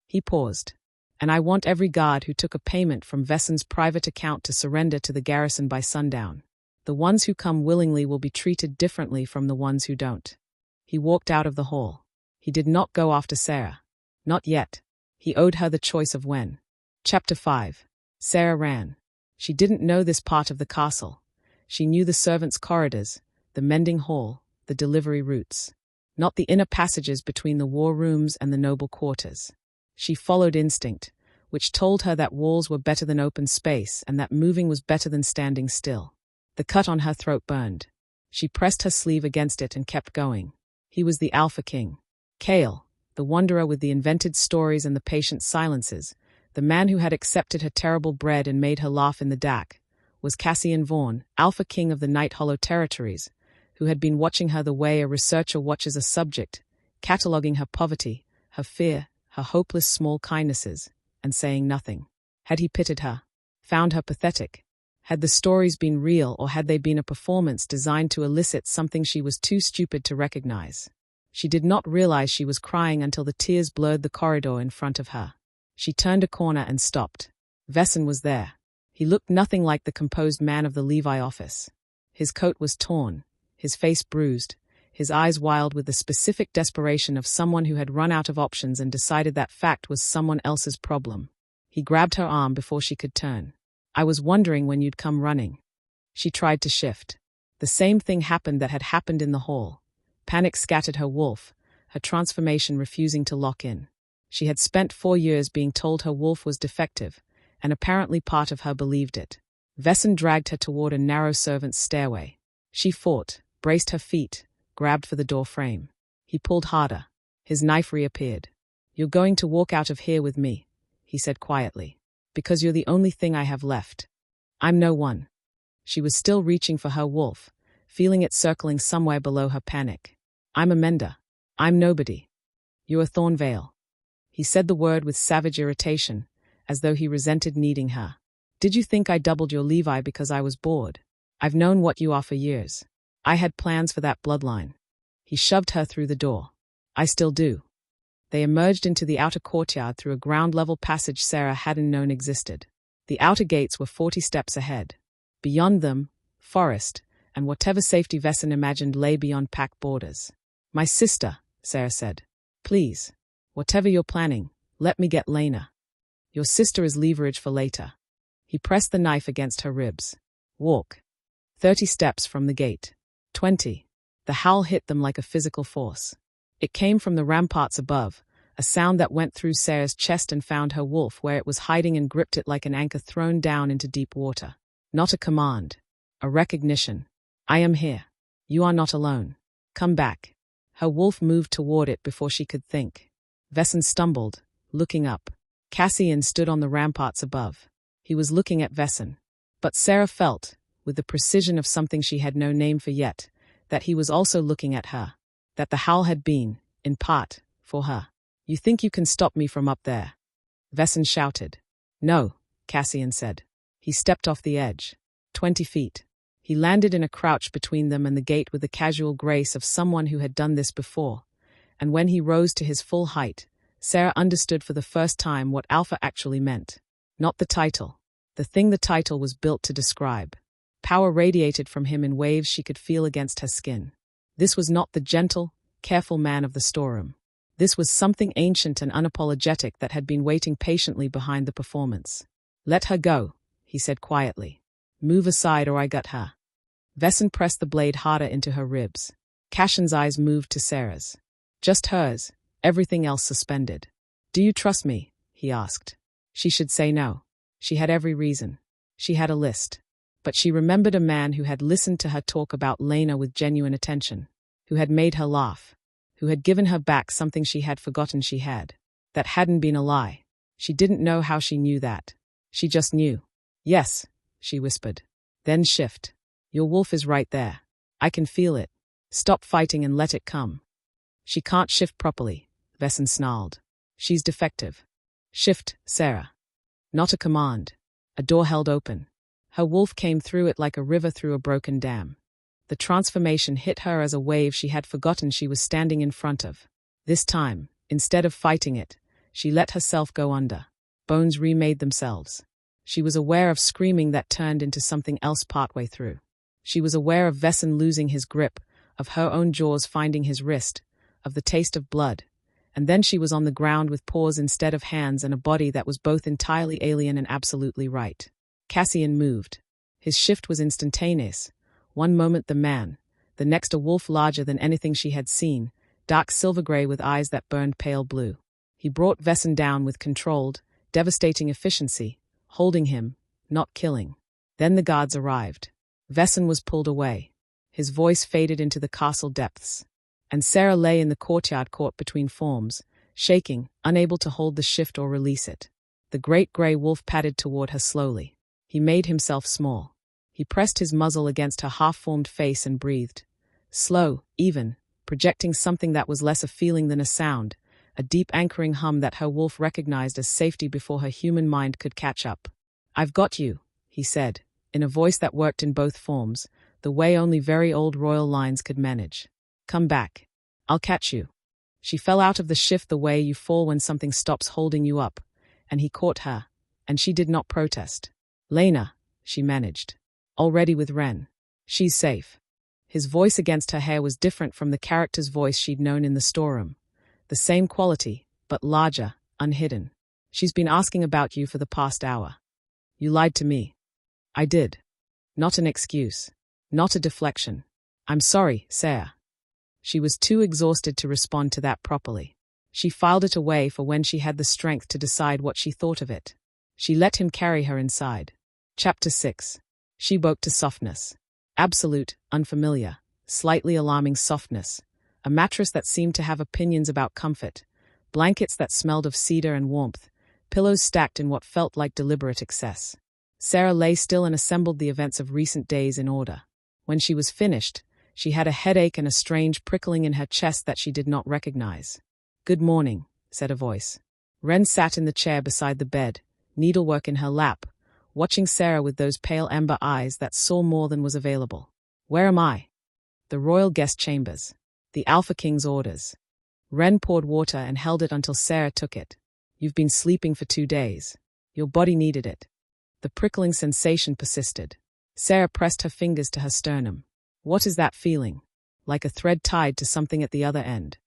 [SPEAKER 1] He paused. "And I want every guard who took a payment from Vessen's private account to surrender to the garrison by sundown. The ones who come willingly will be treated differently from the ones who don't." He walked out of the hall. He did not go after Sera. Not yet. He owed her the choice of when. Chapter 5. Sera ran. She didn't know this part of the castle. She knew the servants' corridors, the mending hall, the delivery routes. Not the inner passages between the war rooms and the noble quarters. She followed instinct, which told her that walls were better than open space and that moving was better than standing still. The cut on her throat burned. She pressed her sleeve against it and kept going. He was the Alpha King. Kale, the wanderer with the invented stories and the patient silences, the man who had accepted her terrible bread and made her laugh in the dark, was Cassian Vaughn, Alpha King of the Night Hollow territories, who had been watching her the way a researcher watches a subject, cataloguing her poverty, her fear, her hopeless small kindnesses, and saying nothing. Had he pitied her? Found her pathetic? Had the stories been real or had they been a performance designed to elicit something she was too stupid to recognize? She did not realize she was crying until the tears blurred the corridor in front of her. She turned a corner and stopped. Vessen was there. He looked nothing like the composed man of the levy office. His coat was torn, his face bruised, his eyes wild with the specific desperation of someone who had run out of options and decided that fact was someone else's problem. He grabbed her arm before she could turn. "I was wondering when you'd come running." She tried to shift. The same thing happened that had happened in the hall. Panic scattered her wolf, her transformation refusing to lock in. She had spent 4 years being told her wolf was defective, and apparently part of her believed it. Vessen dragged her toward a narrow servant's stairway. She fought, braced her feet, grabbed for the door frame. He pulled harder. His knife reappeared. "You're going to walk out of here with me," he said quietly. "Because you're the only thing I have left. I'm no one." She was still reaching for her wolf, feeling it circling somewhere below her panic. "I'm a mender. I'm nobody. You're a Thornvale." He said the word with savage irritation, as though he resented needing her. "Did you think I doubled your levy because I was bored? I've known what you are for years. I had plans for that bloodline." He shoved her through the door. "I still do." They emerged into the outer courtyard through a ground-level passage Sera hadn't known existed. The outer gates were 40 steps ahead. Beyond them, forest, and whatever safety Vessen imagined lay beyond pack borders. "My sister," Sera said. "Please. Whatever you're planning, let me get Lena. Your sister is leverage for later." He pressed the knife against her ribs. "Walk." 30 steps from the gate. 20. The howl hit them like a physical force. It came from the ramparts above, a sound that went through Sera's chest and found her wolf where it was hiding and gripped it like an anchor thrown down into deep water. Not a command. A recognition. "I am here. You are not alone. Come back." Her wolf moved toward it before she could think. Vessen stumbled, looking up. Cassian stood on the ramparts above. He was looking at Vessen. But Sera felt, with the precision of something she had no name for yet, that he was also looking at her. That the howl had been, in part, for her. "You think you can stop me from up there?" Vessen shouted. "No," Cassian said. He stepped off the edge. 20 feet. He landed in a crouch between them and the gate with the casual grace of someone who had done this before. And when he rose to his full height, Sera understood for the first time what Alpha actually meant. Not the title. The thing the title was built to describe. Power radiated from him in waves she could feel against her skin. This was not the gentle, careful man of the storeroom. This was something ancient and unapologetic that had been waiting patiently behind the performance. "Let her go," he said quietly. "Move aside or I gut her." Vessen pressed the blade harder into her ribs. Cassian's eyes moved to Sera's. Just hers, everything else suspended. "Do you trust me?" he asked. She should say no. She had every reason. She had a list. But she remembered a man who had listened to her talk about Lena with genuine attention, who had made her laugh, who had given her back something she had forgotten she had. That hadn't been a lie. She didn't know how she knew that. She just knew. Yes, she whispered. Then shift. Your wolf is right there. I can feel it. Stop fighting and let it come. She can't shift properly, Wesen snarled. She's defective. Shift, Sera. Not a command. A door held open. Her wolf came through it like a river through a broken dam. The transformation hit her as a wave she had forgotten she was standing in front of. This time, instead of fighting it, she let herself go under. Bones remade themselves. She was aware of screaming that turned into something else partway through. She was aware of Wesen losing his grip, of her own jaws finding his wrist, of the taste of blood. And then she was on the ground with paws instead of hands and a body that was both entirely alien and absolutely right. Cassian moved. His shift was instantaneous. One moment the man, the next a wolf larger than anything she had seen, dark silver-gray with eyes that burned pale blue. He brought Wesen down with controlled, devastating efficiency, holding him, not killing. Then the guards arrived. Wesen was pulled away. His voice faded into the castle depths. And Sera lay in the courtyard caught between forms, shaking, unable to hold the shift or release it. The great grey wolf padded toward her slowly. He made himself small. He pressed his muzzle against her half-formed face and breathed. Slow, even, projecting something that was less a feeling than a sound, a deep anchoring hum that her wolf recognized as safety before her human mind could catch up. I've got you, he said, in a voice that worked in both forms, the way only very old royal lines could manage. Come back. I'll catch you. She fell out of the shift the way you fall when something stops holding you up, and he caught her, and she did not protest. Lena, she managed. Already with Ren. She's safe. His voice against her hair was different from the character's voice she'd known in the storeroom. The same quality, but larger, unhidden. She's been asking about you for the past hour. You lied to me. I did. Not an excuse. Not a deflection. I'm sorry, Sera. She was too exhausted to respond to that properly. She filed it away for when she had the strength to decide what she thought of it. She let him carry her inside. Chapter 6. She woke to softness. Absolute, unfamiliar, slightly alarming softness. A mattress that seemed to have opinions about comfort. Blankets that smelled of cedar and warmth. Pillows stacked in what felt like deliberate excess. Sera lay still and assembled the events of recent days in order. When she was finished, she had a headache and a strange prickling in her chest that she did not recognize. Good morning, said a voice. Ren sat in the chair beside the bed, needlework in her lap, watching Sera with those pale amber eyes that saw more than was available. Where am I? The royal guest chambers. The Alpha King's orders. Ren poured water and held it until Sera took it. You've been sleeping for 2 days. Your body needed it. The prickling sensation persisted. Sera pressed her fingers to her sternum. What is that feeling? Like a thread tied to something at the other end.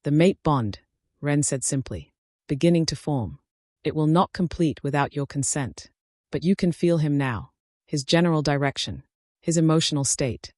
[SPEAKER 1] The mate bond, Ren said simply. Beginning to form. It will not complete without your consent. But you can feel him now. His general direction. His emotional state.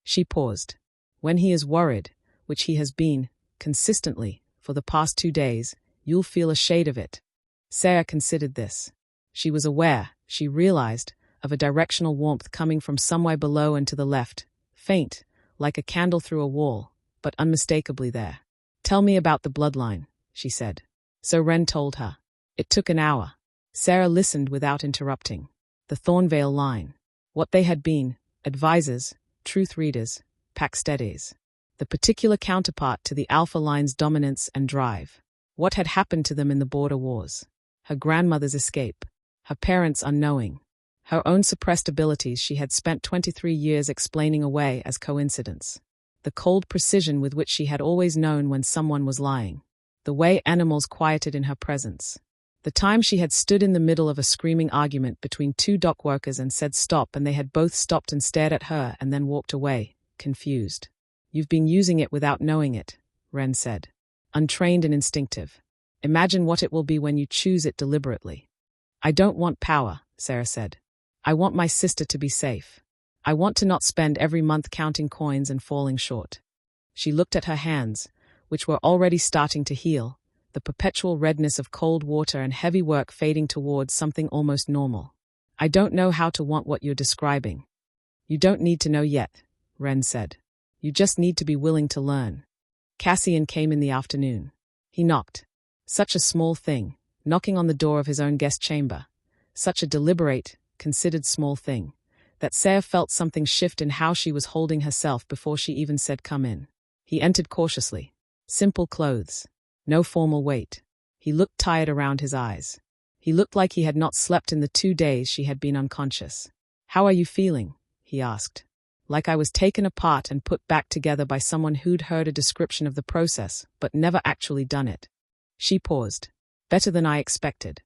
[SPEAKER 1] She paused. When he is worried, which he has been, consistently, for the past 2 days, you'll feel a shade of it. Sera considered this. She was aware, she realized, of a directional warmth coming from somewhere below and to the left, faint, like a candle through a wall, but unmistakably there. Tell me about the bloodline, she said. So Ren told her. It took an hour. Sera listened without interrupting. The Thornvale line. What they had been, advisors, truth readers, Paxtedes. The particular counterpart to the Alpha line's dominance and drive. What had happened to them in the border wars? Her grandmother's escape. Her parents unknowing. Her own suppressed abilities she had spent 23 years explaining away as coincidence. The cold precision with which she had always known when someone was lying. The way animals quieted in her presence. The time she had stood in the middle of a screaming argument between 2 dock workers and said stop, and they had both stopped and stared at her and then walked away, confused. You've been using it without knowing it, Ren said. Untrained and instinctive. Imagine what it will be when you choose it deliberately. I don't want power, Sera said. I want my sister to be safe. I want to not spend every month counting coins and falling short. She looked at her hands, which were already starting to heal, the perpetual redness of cold water and heavy work fading towards something almost normal. I don't know how to want what you're describing. You don't need to know yet, Ren said. You just need to be willing to learn. Cassian came in the afternoon. He knocked. Such a small thing, knocking on the door of his own guest chamber. Such a deliberate, considered small thing, that Sera felt something shift in how she was holding herself before she even said come in. He entered cautiously. Simple clothes. No formal weight. He looked tired around his eyes. He looked like he had not slept in the 2 days she had been unconscious. "How are you feeling?" he asked. Like I was taken apart and put back together by someone who'd heard a description of the process, but never actually done it. She paused. "Better than I expected."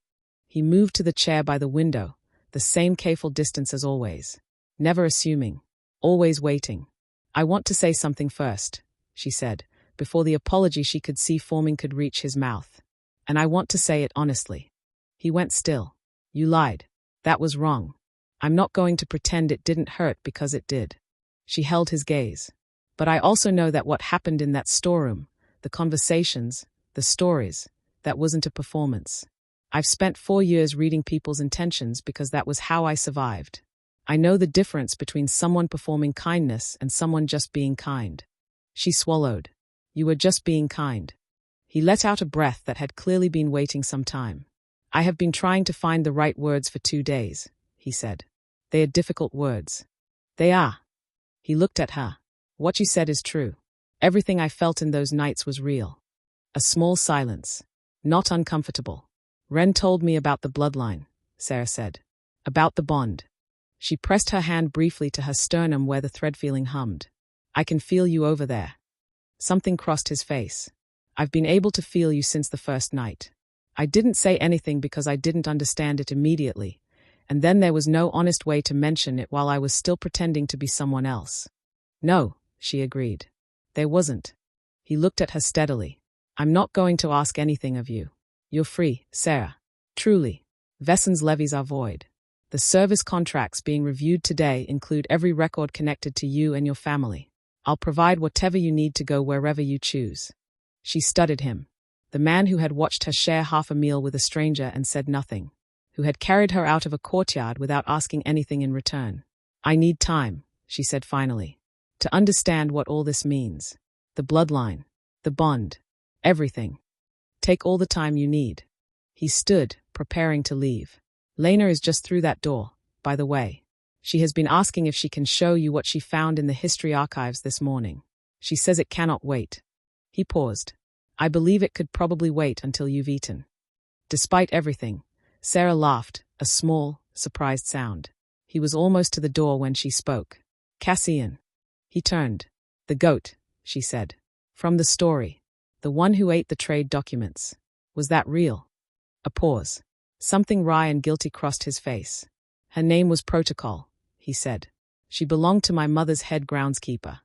[SPEAKER 1] He moved to the chair by the window, the same careful distance as always. Never assuming. Always waiting. "I want to say something first," she said, before the apology she could see forming could reach his mouth. "And I want to say it honestly." He went still. "You lied. That was wrong. I'm not going to pretend it didn't hurt because it did." She held his gaze. "But I also know that what happened in that storeroom, the conversations, the stories, that wasn't a performance. I've spent 4 years reading people's intentions because that was how I survived. I know the difference between someone performing kindness and someone just being kind." She swallowed. "You were just being kind." He let out a breath that had clearly been waiting some time. "I have been trying to find the right words for 2 days," he said. "They are difficult words." "They are." He looked at her. "What you said is true. Everything I felt in those nights was real." A small silence. Not uncomfortable. "Ren told me about the bloodline," Sera said. "About the bond." She pressed her hand briefly to her sternum where the thread feeling hummed. "I can feel you over there." Something crossed his face. "I've been able to feel you since the first night." I didn't say anything because I didn't understand it immediately, and then there was no honest way to mention it while I was still pretending to be someone else. "No," she agreed. "There wasn't." He looked at her steadily. "I'm not going to ask anything of you. You're free, Sera. Truly. Vessen's levies are void. The service contracts being reviewed today include every record connected to you and your family. I'll provide whatever you need to go wherever you choose." She studied him. The man who had watched her share half a meal with a stranger and said nothing. Who had carried her out of a courtyard without asking anything in return. "I need time," she said finally, "to understand what all this means. The bloodline. The bond. Everything. Take all the time you need." He stood, preparing to leave. "Lena is just through that door, by the way. She has been asking if she can show you what she found in the history archives this morning. She says it cannot wait." He paused. "I believe it could probably wait until you've eaten." Despite everything, Sera laughed, a small, surprised sound. He was almost to the door when she spoke. "Cassian." He turned. "The goat," she said. "From the story. The one who ate the trade documents. Was that real?" A pause. Something wry and guilty crossed his face. "Her name was Protocol," he said. "She belonged to my mother's head groundskeeper."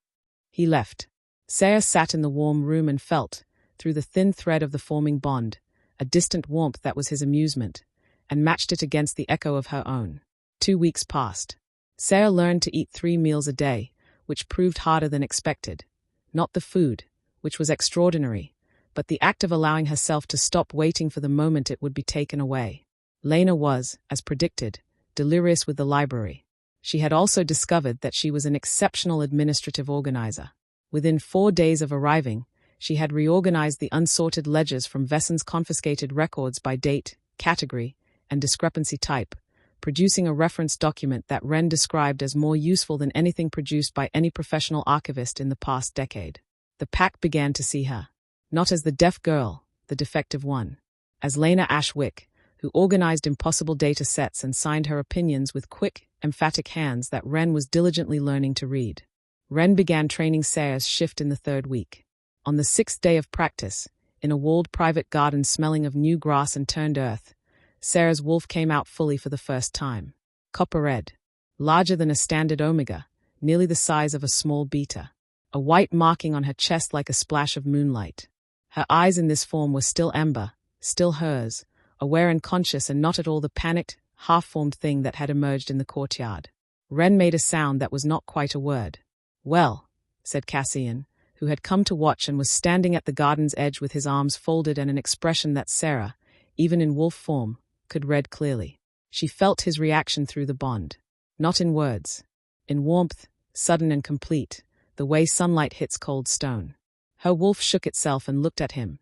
[SPEAKER 1] He left. Sera sat in the warm room and felt, through the thin thread of the forming bond, a distant warmth that was his amusement, and matched it against the echo of her own. 2 weeks passed. Sera learned to eat 3 meals a day, which proved harder than expected. Not the food, which was extraordinary, but the act of allowing herself to stop waiting for the moment it would be taken away. Lena was, as predicted, delirious with the library. She had also discovered that she was an exceptional administrative organizer. Within 4 days of arriving, she had reorganized the unsorted ledgers from Vessen's confiscated records by date, category, and discrepancy type, producing a reference document that Ren described as more useful than anything produced by any professional archivist in the past decade. The pack began to see her. Not as the deaf girl, the defective one. As Sera Ashwick, who organized impossible data sets and signed her opinions with quick, emphatic hands that Ren was diligently learning to read. Ren began training Sera's shift in the 3rd week. On the 6th day of practice, in a walled private garden smelling of new grass and turned earth, Sera's wolf came out fully for the first time. Copper red. Larger than a standard omega, nearly the size of a small beta. A white marking on her chest like a splash of moonlight. Her eyes in this form were still amber, still hers, aware and conscious and not at all the panicked, half-formed thing that had emerged in the courtyard. Ren made a sound that was not quite a word. "Well," said Cassian, who had come to watch and was standing at the garden's edge with his arms folded and an expression that Sera, even in wolf form, could read clearly. She felt his reaction through the bond. Not in words. In warmth, sudden and complete, the way sunlight hits cold stone. Her wolf shook itself and looked at him,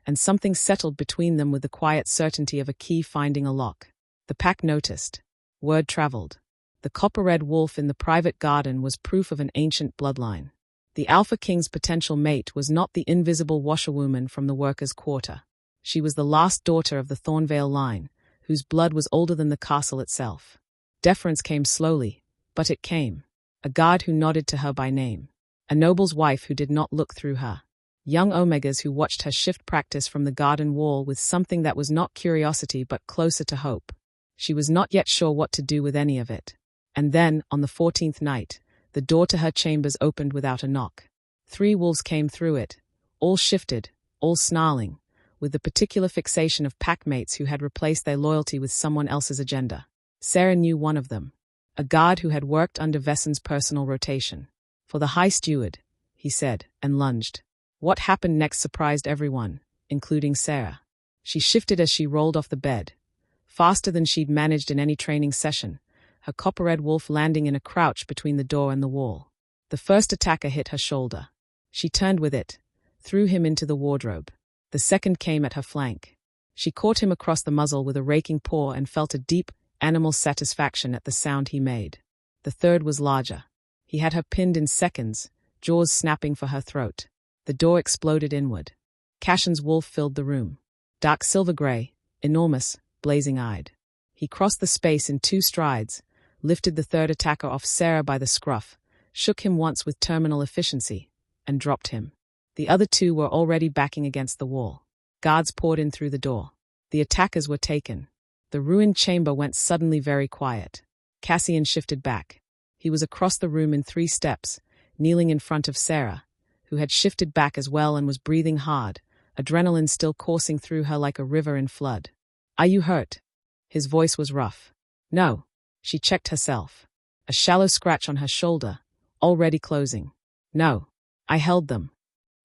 [SPEAKER 1] and something settled between them with the quiet certainty of a key finding a lock. The pack noticed. Word traveled. The copper-red wolf in the private garden was proof of an ancient bloodline. The Alpha King's potential mate was not the invisible washerwoman from the workers' quarter. She was the last daughter of the Thornvale line, whose blood was older than the castle itself. Deference came slowly, but it came. A guard who nodded to her by name. A noble's wife who did not look through her. Young Omegas who watched her shift practice from the garden wall with something that was not curiosity but closer to hope. She was not yet sure what to do with any of it. And then, on the 14th night, the door to her chambers opened without a knock. 3 wolves came through it, all shifted, all snarling, with the particular fixation of packmates who had replaced their loyalty with someone else's agenda. Sera knew one of them, a guard who had worked under Vessen's personal rotation. For the High Steward, he said, and lunged. What happened next surprised everyone, including Sera. She shifted as she rolled off the bed, faster than she'd managed in any training session, her copper-red wolf landing in a crouch between the door and the wall. The first attacker hit her shoulder. She turned with it, threw him into the wardrobe. The second came at her flank. She caught him across the muzzle with a raking paw and felt a deep, animal satisfaction at the sound he made. The third was larger. He had her pinned in seconds, jaws snapping for her throat. The door exploded inward. Cashin's wolf filled the room. Dark silver-gray, enormous, blazing-eyed. He crossed the space in 2 strides, lifted the third attacker off Sera by the scruff, shook him once with terminal efficiency, and dropped him. The other 2 were already backing against the wall. Guards poured in through the door. The attackers were taken. The ruined chamber went suddenly very quiet. Cassian shifted back. He was across the room in 3 steps, kneeling in front of Sera, who had shifted back as well and was breathing hard, adrenaline still coursing through her like a river in flood. "Are you hurt?" His voice was rough. "No." She checked herself. A shallow scratch on her shoulder, already closing. "No. I held them."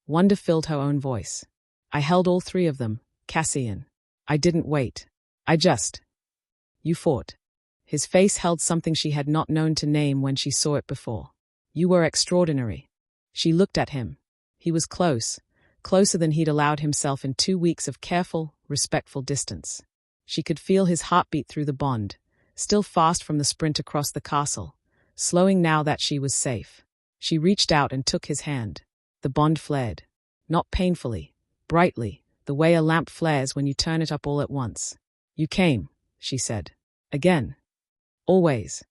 [SPEAKER 1] Wonder filled her own voice. "I held all 3 of them, Cassian. I didn't wait. I just—" "You fought." His face held something she had not known to name when she saw it before. "You were extraordinary." She looked at him. He was close, closer than he'd allowed himself in 2 weeks of careful, respectful distance. She could feel his heartbeat through the bond, still fast from the sprint across the castle, slowing now that she was safe. She reached out and took his hand. The bond flared. Not painfully, brightly, the way a lamp flares when you turn it up all at once. "You came," she said. "Again." "Always."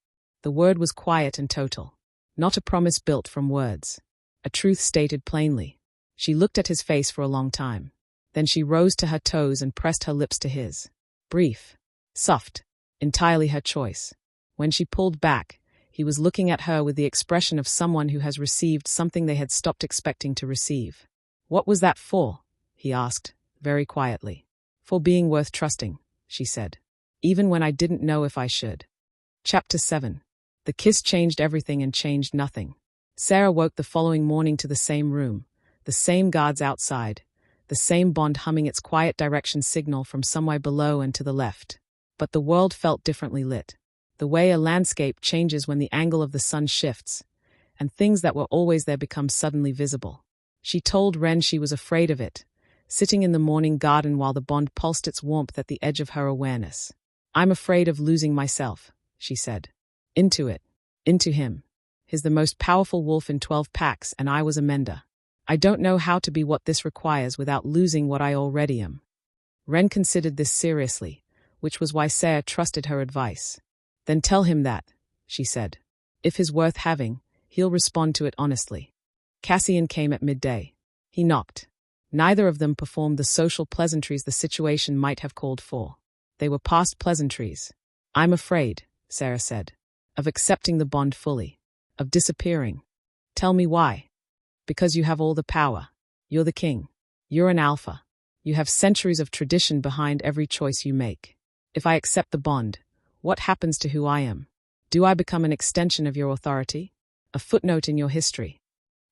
[SPEAKER 1] The word was quiet and total. Not a promise built from words. A truth stated plainly. She looked at his face for a long time. Then she rose to her toes and pressed her lips to his. Brief. Soft. Entirely her choice. When she pulled back, he was looking at her with the expression of someone who has received something they had stopped expecting to receive. "What was that for?" he asked, very quietly. "For being worth trusting," she said. "Even when I didn't know if I should." Chapter 7. The kiss changed everything and changed nothing. Sera woke the following morning to the same room, the same guards outside, the same bond humming its quiet direction signal from somewhere below and to the left. But the world felt differently lit. The way a landscape changes when the angle of the sun shifts, and things that were always there become suddenly visible. She told Ren she was afraid of it, sitting in the morning garden while the bond pulsed its warmth at the edge of her awareness. "I'm afraid of losing myself," she said. "Into it. Into him. He's the most powerful wolf in 12 packs, and I was a mender. I don't know how to be what this requires without losing what I already am." Ren considered this seriously, which was why Sera trusted her advice. "Then tell him that," she said. "If he's worth having, he'll respond to it honestly." Cassian came at midday. He knocked. Neither of them performed the social pleasantries the situation might have called for. They were past pleasantries. "I'm afraid," Sera said, "of accepting the bond fully, of disappearing." "Tell me why." "Because you have all the power. You're the king. You're an alpha. You have centuries of tradition behind every choice you make. If I accept the bond, what happens to who I am? Do I become an extension of your authority? A footnote in your history?"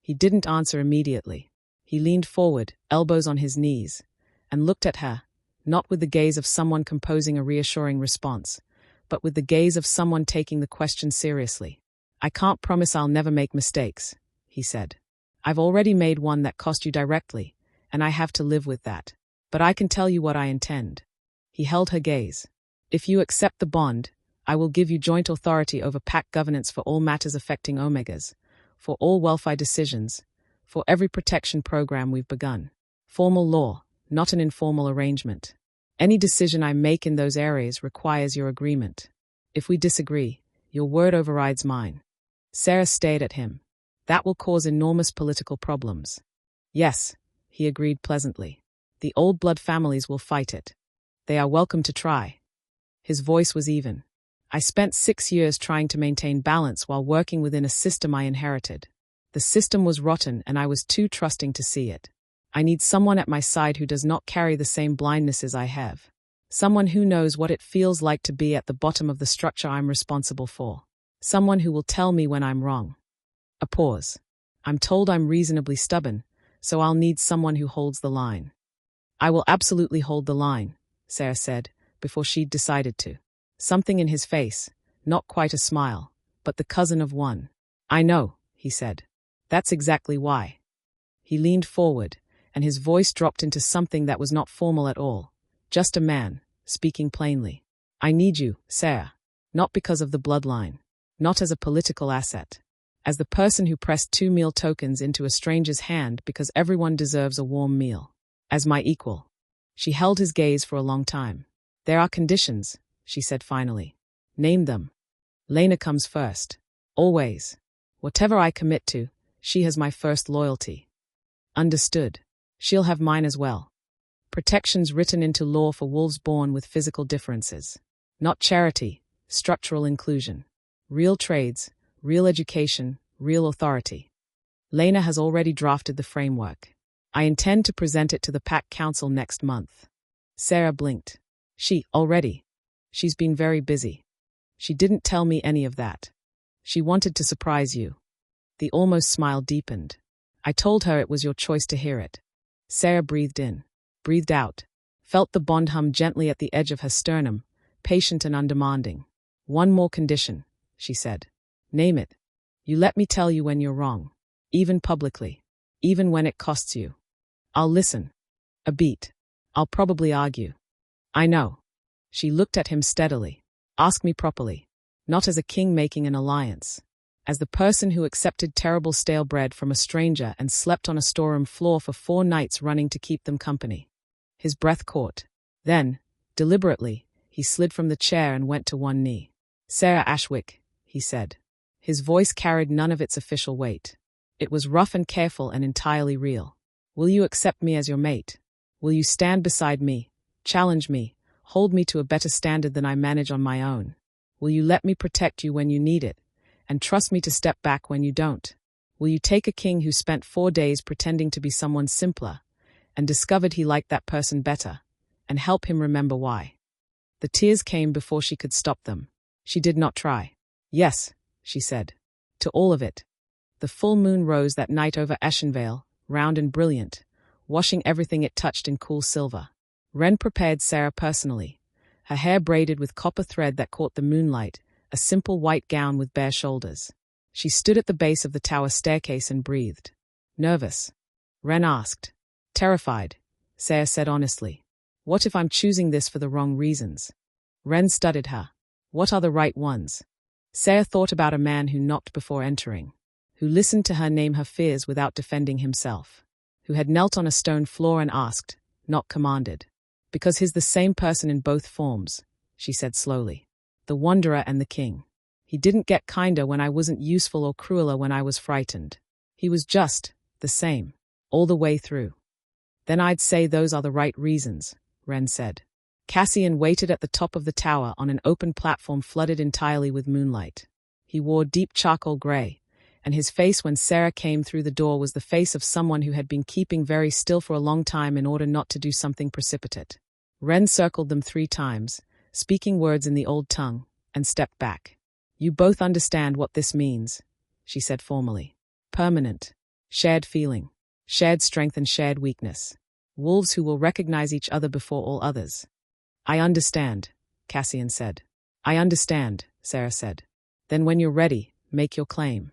[SPEAKER 1] He didn't answer immediately. He leaned forward, elbows on his knees, and looked at her, not with the gaze of someone composing a reassuring response, but with the gaze of someone taking the question seriously. "I can't promise I'll never make mistakes," he said. I've already made one that cost you directly, and I have to live with that. But I can tell you what I intend. He held her gaze. If you accept the bond, I will give you joint authority over pack governance for all matters affecting Omegas, for all welfare decisions, for every protection program we've begun. Formal law, not an informal arrangement. Any decision I make in those areas requires your agreement. If we disagree, your word overrides mine. Sera stared at him. That will cause enormous political problems. Yes, he agreed pleasantly. The old blood families will fight it. They are welcome to try. His voice was even. I spent 6 years trying to maintain balance while working within a system I inherited. The system was rotten and I was too trusting to see it. I need someone at my side who does not carry the same blindnesses I have. Someone who knows what it feels like to be at the bottom of the structure I'm responsible for. Someone who will tell me when I'm wrong. A pause. I'm told I'm reasonably stubborn, so I'll need someone who holds the line. I will absolutely hold the line, Sera said, before she'd decided to. Something in his face, not quite a smile, but the cousin of one. I know, he said. That's exactly why. He leaned forward, and his voice dropped into something that was not formal at all. Just a man, speaking plainly. I need you, Sera. Not because of the bloodline. Not as a political asset. As the person who pressed 2 meal tokens into a stranger's hand because everyone deserves a warm meal. As my equal. She held his gaze for a long time. There are conditions, she said finally. Name them. Lena comes first. Always. Whatever I commit to, she has my first loyalty. Understood. She'll have mine as well. Protections written into law for wolves born with physical differences. Not charity, structural inclusion. Real trades, real education, real authority. Lena has already drafted the framework. I intend to present it to the Pack Council next month. Sera blinked. Already. She's been very busy. She didn't tell me any of that. She wanted to surprise you. The almost smile deepened. I told her it was your choice to hear it. Sera breathed in, breathed out, felt the bond hum gently at the edge of her sternum, patient and undemanding. One more condition, she said. Name it. You let me tell you when you're wrong. Even publicly. Even when it costs you. I'll listen. A beat. I'll probably argue. I know. She looked at him steadily. Ask me properly. Not as a king making an alliance. As the person who accepted terrible stale bread from a stranger and slept on a storeroom floor for 4 nights running to keep them company. His breath caught. Then, deliberately, he slid from the chair and went to one knee. Sera Ashwick, he said. His voice carried none of its official weight. It was rough and careful and entirely real. Will you accept me as your mate? Will you stand beside me, challenge me, hold me to a better standard than I manage on my own? Will you let me protect you when you need it, and trust me to step back when you don't? Will you take a king who spent 4 days pretending to be someone simpler, and discovered he liked that person better, and help him remember why? The tears came before she could stop them. She did not try. Yes, she said. To all of it. The full moon rose that night over Eschenvale, round and brilliant, washing everything it touched in cool silver. Wren prepared Sera personally, her hair braided with copper thread that caught the moonlight, a simple white gown with bare shoulders. She stood at the base of the tower staircase and breathed. Nervous? Wren asked. Terrified, Sera said honestly. What if I'm choosing this for the wrong reasons? Wren studied her. What are the right ones? Sera thought about a man who knocked before entering, who listened to her name her fears without defending himself, who had knelt on a stone floor and asked, not commanded. Because he's the same person in both forms, she said slowly. The wanderer and the king. He didn't get kinder when I wasn't useful or crueler when I was frightened. He was just the same, all the way through. Then I'd say those are the right reasons, Wren said. Cassian waited at the top of the tower on an open platform flooded entirely with moonlight. He wore deep charcoal gray, and his face when Sera came through the door was the face of someone who had been keeping very still for a long time in order not to do something precipitate. Wren circled them 3 times, speaking words in the old tongue, and stepped back. You both understand what this means, she said formally. Permanent. Shared feeling. Shared strength and shared weakness. Wolves who will recognize each other before all others. I understand, Cassian said. I understand, Sera said. Then when you're ready, make your claim.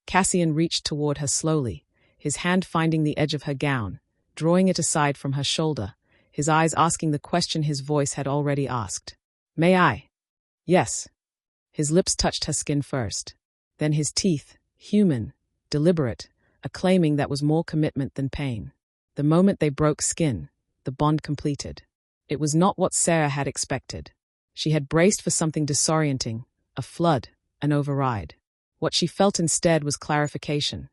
[SPEAKER 1] Cassian reached toward her slowly, his hand finding the edge of her gown, drawing it aside from her shoulder, his eyes asking the question his voice had already asked. "May I?" "Yes." His lips touched her skin first. Then his teeth, human, deliberate, a claiming that was more commitment than pain. The moment they broke skin, the bond completed. It was not what Sera had expected. She had braced for something disorienting, a flood, an override. What she felt instead was clarification,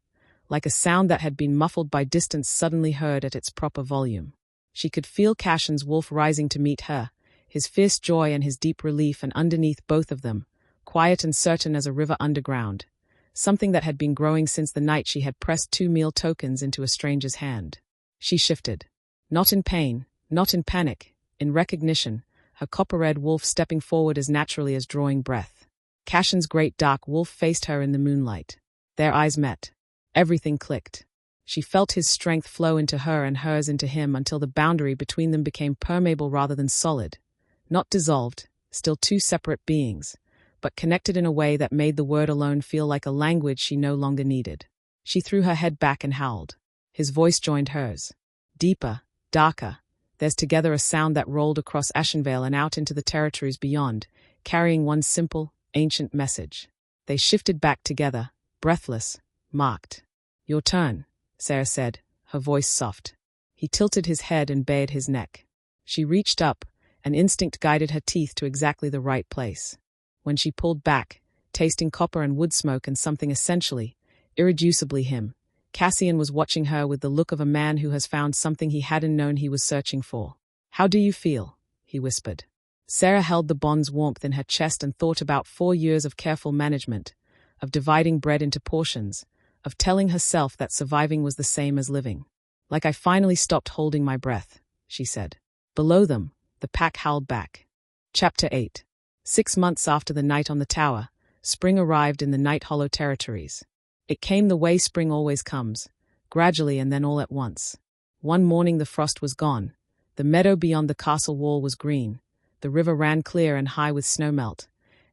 [SPEAKER 1] like a sound that had been muffled by distance suddenly heard at its proper volume. She could feel Cassion's wolf rising to meet her, his fierce joy and his deep relief, and underneath both of them, quiet and certain as a river underground, something that had been growing since the night she had pressed 2 meal tokens into a stranger's hand. She shifted. Not in pain, not in panic, in recognition, her copper-red wolf stepping forward as naturally as drawing breath. Cassion's great dark wolf faced her in the moonlight. Their eyes met. Everything clicked. She felt his strength flow into her and hers into him until the boundary between them became permeable rather than solid. Not dissolved, still two separate beings, but connected in a way that made the word alone feel like a language she no longer needed. She threw her head back and howled. His voice joined hers. Deeper, darker, there's together a sound that rolled across Ashenvale and out into the territories beyond, carrying one simple, ancient message. They shifted back together, breathless, marked. "Your turn," Sera said, her voice soft. He tilted his head and bared his neck. She reached up, and instinct guided her teeth to exactly the right place. When she pulled back, tasting copper and wood smoke and something essentially, irreducibly him, Cassian was watching her with the look of a man who has found something he hadn't known he was searching for. "How do you feel?" he whispered. Sera held the bond's warmth in her chest and thought about 4 years of careful management, of dividing bread into portions, of telling herself that surviving was the same as living. "Like I finally stopped holding my breath," she said. Below them, the pack howled back. Chapter 8. 6 months after the night on the tower, spring arrived in the Night Hollow territories. It came the way spring always comes, gradually and then all at once. One morning the frost was gone. The meadow beyond the castle wall was green. The river ran clear and high with snowmelt,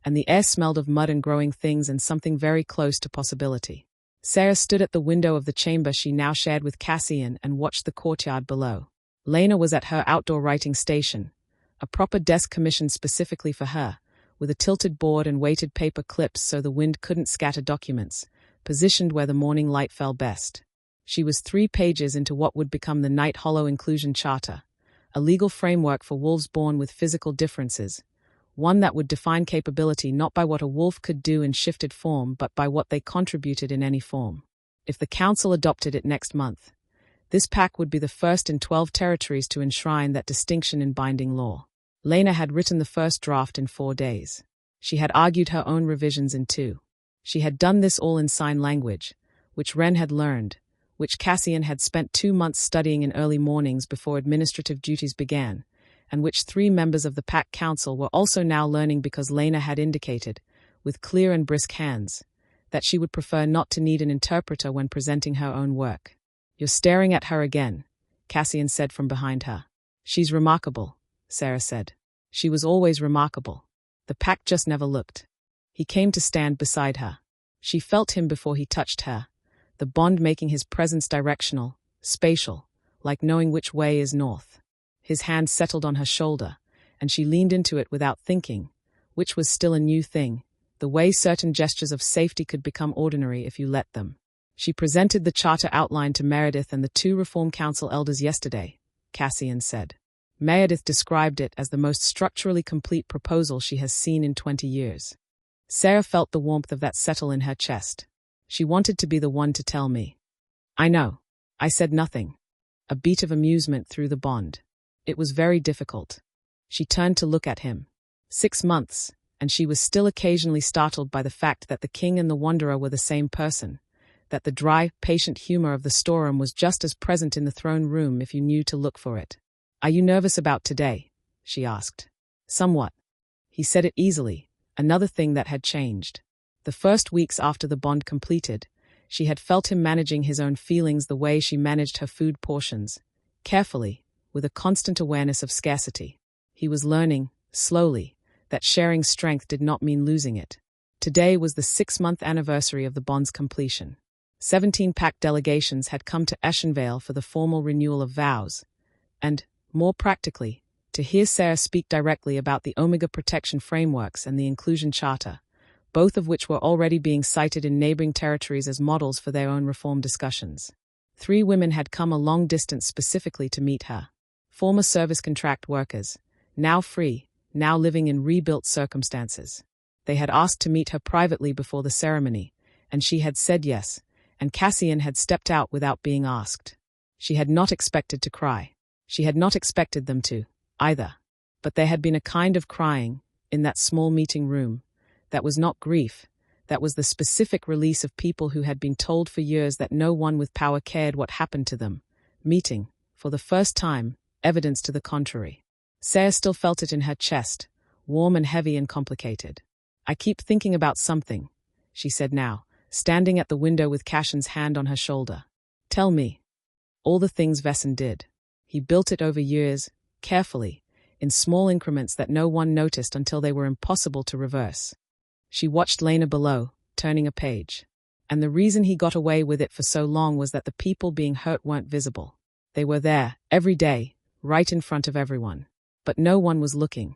[SPEAKER 1] and the air smelled of mud and growing things and something very close to possibility. Sera stood at the window of the chamber she now shared with Cassian and watched the courtyard below. Lena was at her outdoor writing station, a proper desk commissioned specifically for her, with a tilted board and weighted paper clips so the wind couldn't scatter documents, positioned where the morning light fell best. She was 3 pages into what would become the Night Hollow Inclusion Charter, a legal framework for wolves born with physical differences, one that would define capability not by what a wolf could do in shifted form but by what they contributed in any form. If the council adopted it next month, this pack would be the first in 12 territories to enshrine that distinction in binding law. Lena had written the first draft in 4 days. She had argued her own revisions in 2. She had done this all in sign language, which Ren had learned, which Cassian had spent 2 months studying in early mornings before administrative duties began, and which 3 members of the Pack Council were also now learning because Lena had indicated, with clear and brisk hands, that she would prefer not to need an interpreter when presenting her own work. "You're staring at her again," Cassian said from behind her. "She's remarkable," Sera said. "She was always remarkable. The Pack just never looked." He came to stand beside her. She felt him before he touched her, the bond making his presence directional, spatial, like knowing which way is north. His hand settled on her shoulder, and she leaned into it without thinking, which was still a new thing, the way certain gestures of safety could become ordinary if you let them. "She presented the charter outline to Meredith and the 2 Reform Council elders yesterday," Cassian said. Meredith described it as the most structurally complete proposal she has seen in 20 years. Sera felt the warmth of that settle in her chest. She wanted to be the one to tell me. "I know." I said nothing. A beat of amusement through the bond. It was very difficult. She turned to look at him. 6 months, and she was still occasionally startled by the fact that the king and the wanderer were the same person, that the dry, patient humor of the storeroom was just as present in the throne room if you knew to look for it. "Are you nervous about today?" she asked. "Somewhat." He said it easily, another thing that had changed. The first weeks after the bond completed, she had felt him managing his own feelings the way she managed her food portions, carefully, with a constant awareness of scarcity. He was learning, slowly, that sharing strength did not mean losing it. Today was the 6-month anniversary of the bond's completion. 17-pack delegations had come to Eschenvale for the formal renewal of vows, and, more practically, to hear Sera speak directly about the Omega Protection Frameworks and the Inclusion Charter, both of which were already being cited in neighboring territories as models for their own reform discussions. 3 women had come a long distance specifically to meet her. Former service contract workers, now free, now living in rebuilt circumstances. They had asked to meet her privately before the ceremony, and she had said yes, and Cassian had stepped out without being asked. She had not expected to cry. She had not expected them to, either. But there had been a kind of crying, in that small meeting room, that was not grief, that was the specific release of people who had been told for years that no one with power cared what happened to them, meeting, for the first time, evidence to the contrary. Sera still felt it in her chest, warm and heavy and complicated. "I keep thinking about something," she said now, standing at the window with Cassian's hand on her shoulder. "Tell me." All the things Vesson did. He built it over years, carefully, in small increments that no one noticed until they were impossible to reverse. She watched Lena below, turning a page. And the reason he got away with it for so long was that the people being hurt weren't visible. They were there, every day, right in front of everyone. But no one was looking.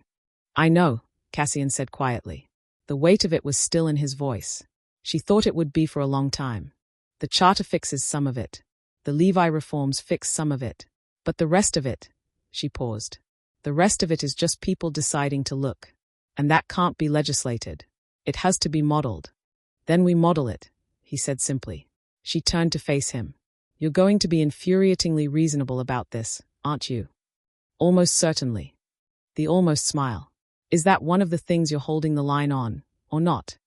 [SPEAKER 1] "I know," Cassian said quietly. The weight of it was still in his voice. She thought it would be for a long time. The charter fixes some of it. The Levi reforms fix some of it. But the rest of it, she paused. The rest of it is just people deciding to look. And that can't be legislated. It has to be modeled. Then we model it, he said simply. She turned to face him. "You're going to be infuriatingly reasonable about this, aren't you?" "Almost certainly." The almost smile. "Is that one of the things you're holding the line on, or not?"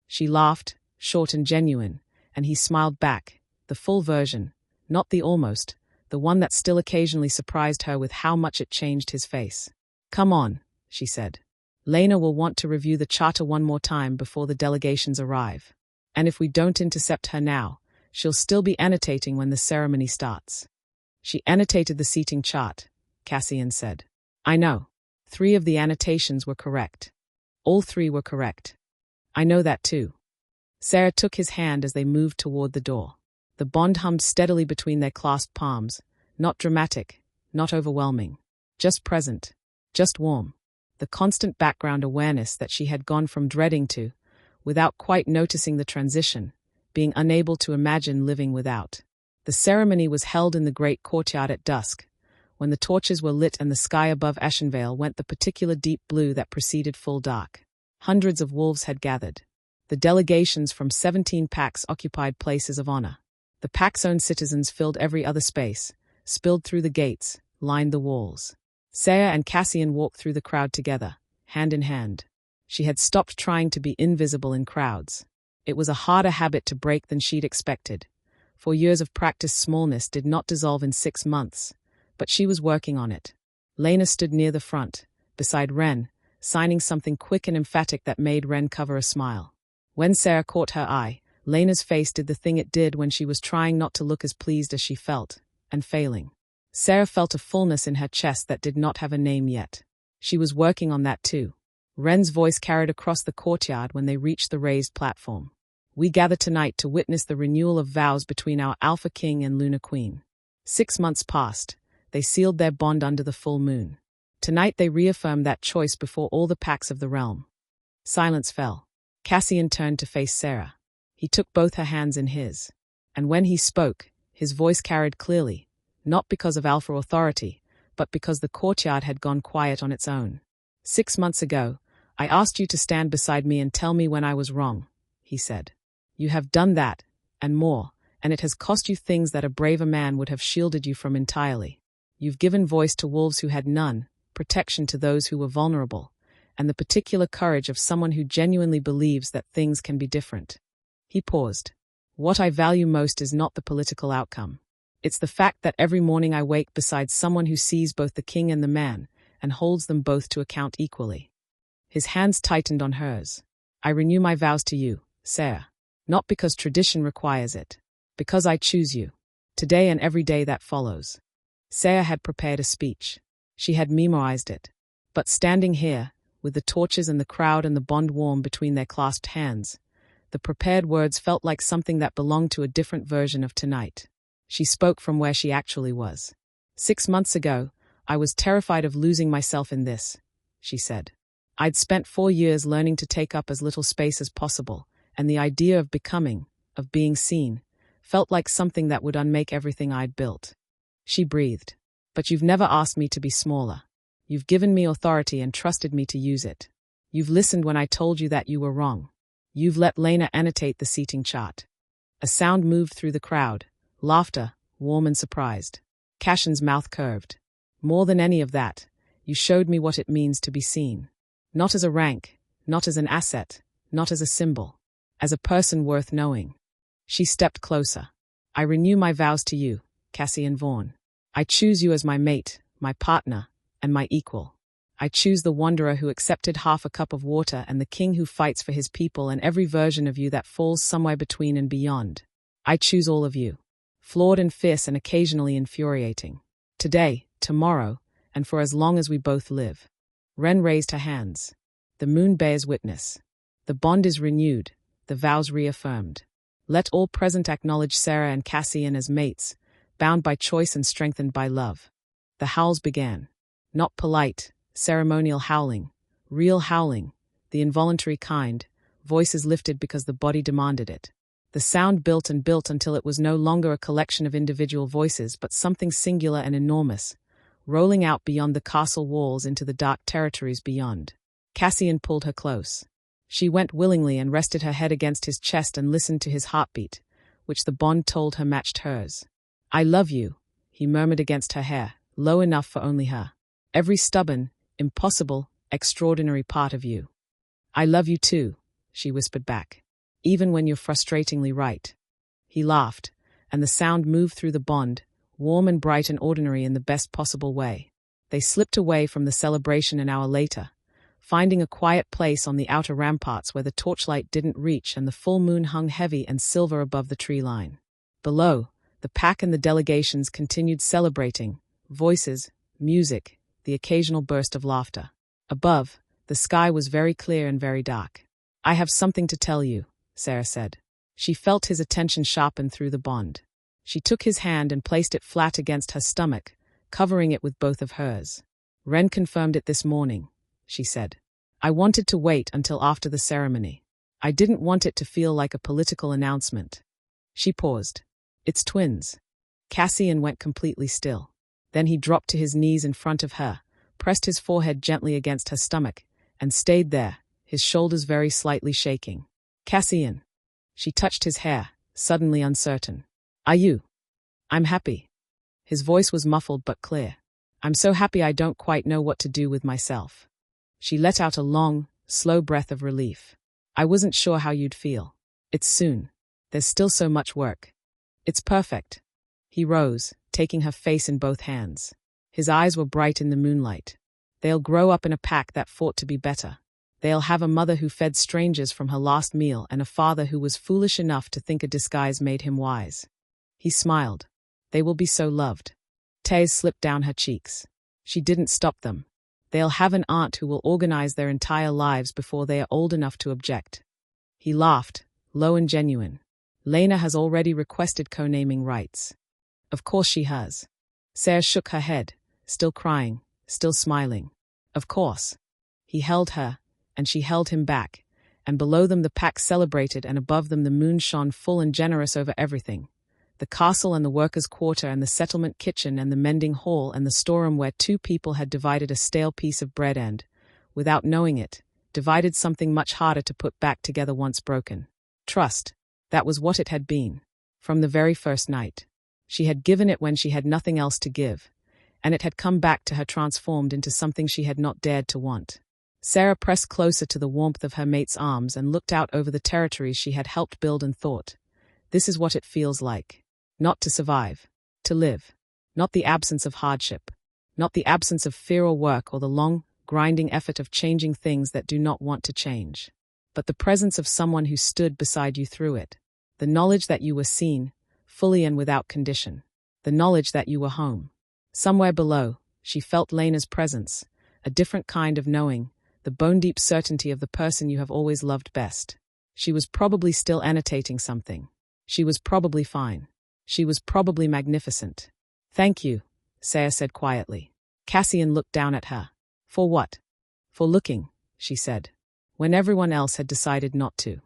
[SPEAKER 1] She laughed, short and genuine, and he smiled back, the full version, not the almost, the one that still occasionally surprised her with how much it changed his face. "Come on," she said. "Lena will want to review the charter one more time before the delegations arrive. And if we don't intercept her now, she'll still be annotating when the ceremony starts." She annotated the seating chart, Cassian said. "I know. 3 of the annotations were correct. All 3 were correct. I know that too." Sera took his hand as they moved toward the door. The bond hummed steadily between their clasped palms, not dramatic, not overwhelming. Just present, just warm. The constant background awareness that she had gone from dreading to, without quite noticing the transition, being unable to imagine living without. The ceremony was held in the great courtyard at dusk, when the torches were lit and the sky above Eschenvale went the particular deep blue that preceded full dark. Hundreds of wolves had gathered. The delegations from 17 packs occupied places of honor. The pack's own citizens filled every other space, spilled through the gates, lined the walls. Sera and Cassian walked through the crowd together, hand in hand. She had stopped trying to be invisible in crowds. It was a harder habit to break than she'd expected. 4 years of practiced smallness did not dissolve in 6 months, but she was working on it. Lena stood near the front, beside Ren, signing something quick and emphatic that made Ren cover a smile. When Sera caught her eye, Lena's face did the thing it did when she was trying not to look as pleased as she felt, and failing. Sera felt a fullness in her chest that did not have a name yet. She was working on that too. Ren's voice carried across the courtyard when they reached the raised platform. "We gather tonight to witness the renewal of vows between our Alpha King and Luna Queen. 6 months passed. They sealed their bond under the full moon. Tonight they reaffirmed that choice before all the packs of the realm." Silence fell. Cassian turned to face Sera. He took both her hands in his. And when he spoke, his voice carried clearly, not because of alpha authority, but because the courtyard had gone quiet on its own. 6 months ago, I asked you to stand beside me and tell me when I was wrong, he said. You have done that, and more, and it has cost you things that a braver man would have shielded you from entirely. You've given voice to wolves who had none, protection to those who were vulnerable, and the particular courage of someone who genuinely believes that things can be different. He paused. What I value most is not the political outcome. It's the fact that every morning I wake beside someone who sees both the king and the man, and holds them both to account equally. His hands tightened on hers. I renew my vows to you, Sera. Not because tradition requires it. Because I choose you. Today and every day that follows. Sera had prepared a speech. She had memorized it. But standing here, with the torches and the crowd and the bond warm between their clasped hands, The prepared words felt like something that belonged to a different version of tonight. She spoke from where she actually was. 6 months ago, I was terrified of losing myself in this, she said. I'd spent 4 years learning to take up as little space as possible, and the idea of becoming, of being seen, felt like something that would unmake everything I'd built. She breathed. But you've never asked me to be smaller. You've given me authority and trusted me to use it. You've listened when I told you that you were wrong. You've let Lena annotate the seating chart. A sound moved through the crowd. Laughter, warm and surprised. Cashin's mouth curved. More than any of that, you showed me what it means to be seen. Not as a rank, not as an asset, not as a symbol. As a person worth knowing. She stepped closer. I renew my vows to you, Cassian Vaughn. I choose you as my mate, my partner, and my equal. I choose the wanderer who accepted half a cup of water and the king who fights for his people and every version of you that falls somewhere between and beyond. I choose all of you. Flawed and fierce and occasionally infuriating. Today, tomorrow, and for as long as we both live. Ren raised her hands. The moon bears witness. The bond is renewed, the vows reaffirmed. Let all present acknowledge Sera and Cassian as mates, bound by choice and strengthened by love. The howls began. Not polite, ceremonial howling, real howling, the involuntary kind, voices lifted because the body demanded it. The sound built and built until it was no longer a collection of individual voices but something singular and enormous, rolling out beyond the castle walls into the dark territories beyond. Cassian pulled her close. She went willingly and rested her head against his chest and listened to his heartbeat, which the bond told her matched hers. I love you, he murmured against her hair, low enough for only her. Every stubborn, impossible, extraordinary part of you. I love you too, she whispered back. Even when you're frustratingly right. He laughed, and the sound moved through the bond, warm and bright and ordinary in the best possible way. They slipped away from the celebration an hour later, finding a quiet place on the outer ramparts where the torchlight didn't reach and the full moon hung heavy and silver above the tree line. Below, the pack and the delegations continued celebrating, voices, music, the occasional burst of laughter. Above, the sky was very clear and very dark. I have something to tell you, Sera said. She felt his attention sharpen through the bond. She took his hand and placed it flat against her stomach, covering it with both of hers. Ren confirmed it this morning, she said. I wanted to wait until after the ceremony. I didn't want it to feel like a political announcement. She paused. It's twins. Cassian went completely still. Then he dropped to his knees in front of her, pressed his forehead gently against her stomach, and stayed there, his shoulders very slightly shaking. Cassian. She touched his hair, suddenly uncertain. Are you? I'm happy. His voice was muffled but clear. I'm so happy I don't quite know what to do with myself. She let out a long, slow breath of relief. I wasn't sure how you'd feel. It's soon. There's still so much work. It's perfect. He rose, taking her face in both hands. His eyes were bright in the moonlight. They'll grow up in a pack that fought to be better. They'll have a mother who fed strangers from her last meal and a father who was foolish enough to think a disguise made him wise. He smiled. They will be so loved. Tears slipped down her cheeks. She didn't stop them. They'll have an aunt who will organize their entire lives before they are old enough to object. He laughed, low and genuine. Lena has already requested co-naming rights. Of course she has. Sera shook her head, still crying, still smiling. Of course. He held her, and she held him back, and below them the pack celebrated and above them the moon shone full and generous over everything. The castle and the workers' quarter and the settlement kitchen and the mending hall and the storeroom where two people had divided a stale piece of bread and, without knowing it, divided something much harder to put back together once broken. Trust. That was what it had been. From the very first night. She had given it when she had nothing else to give, and it had come back to her transformed into something she had not dared to want. Sera pressed closer to the warmth of her mate's arms and looked out over the territories she had helped build and thought. This is what it feels like. Not to survive. To live. Not the absence of hardship. Not the absence of fear or work or the long, grinding effort of changing things that do not want to change. But the presence of someone who stood beside you through it. The knowledge that you were seen, fully and without condition. The knowledge that you were home. Somewhere below, she felt Lena's presence, a different kind of knowing, the bone-deep certainty of the person you have always loved best. She was probably still annotating something. She was probably fine. She was probably magnificent. "Thank you," Sera said quietly. Cassian looked down at her. "For what?" "For looking," she said, when everyone else had decided not to.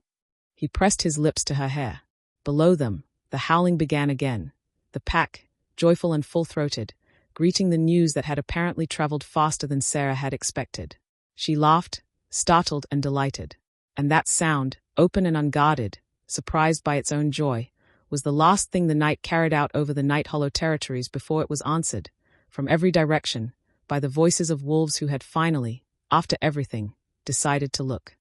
[SPEAKER 1] He pressed his lips to her hair. Below them, the howling began again, the pack, joyful and full-throated, greeting the news that had apparently traveled faster than Sera had expected. She laughed, startled and delighted. And that sound, open and unguarded, surprised by its own joy, was the last thing the night carried out over the Night Hollow territories before it was answered, from every direction, by the voices of wolves who had finally, after everything, decided to look.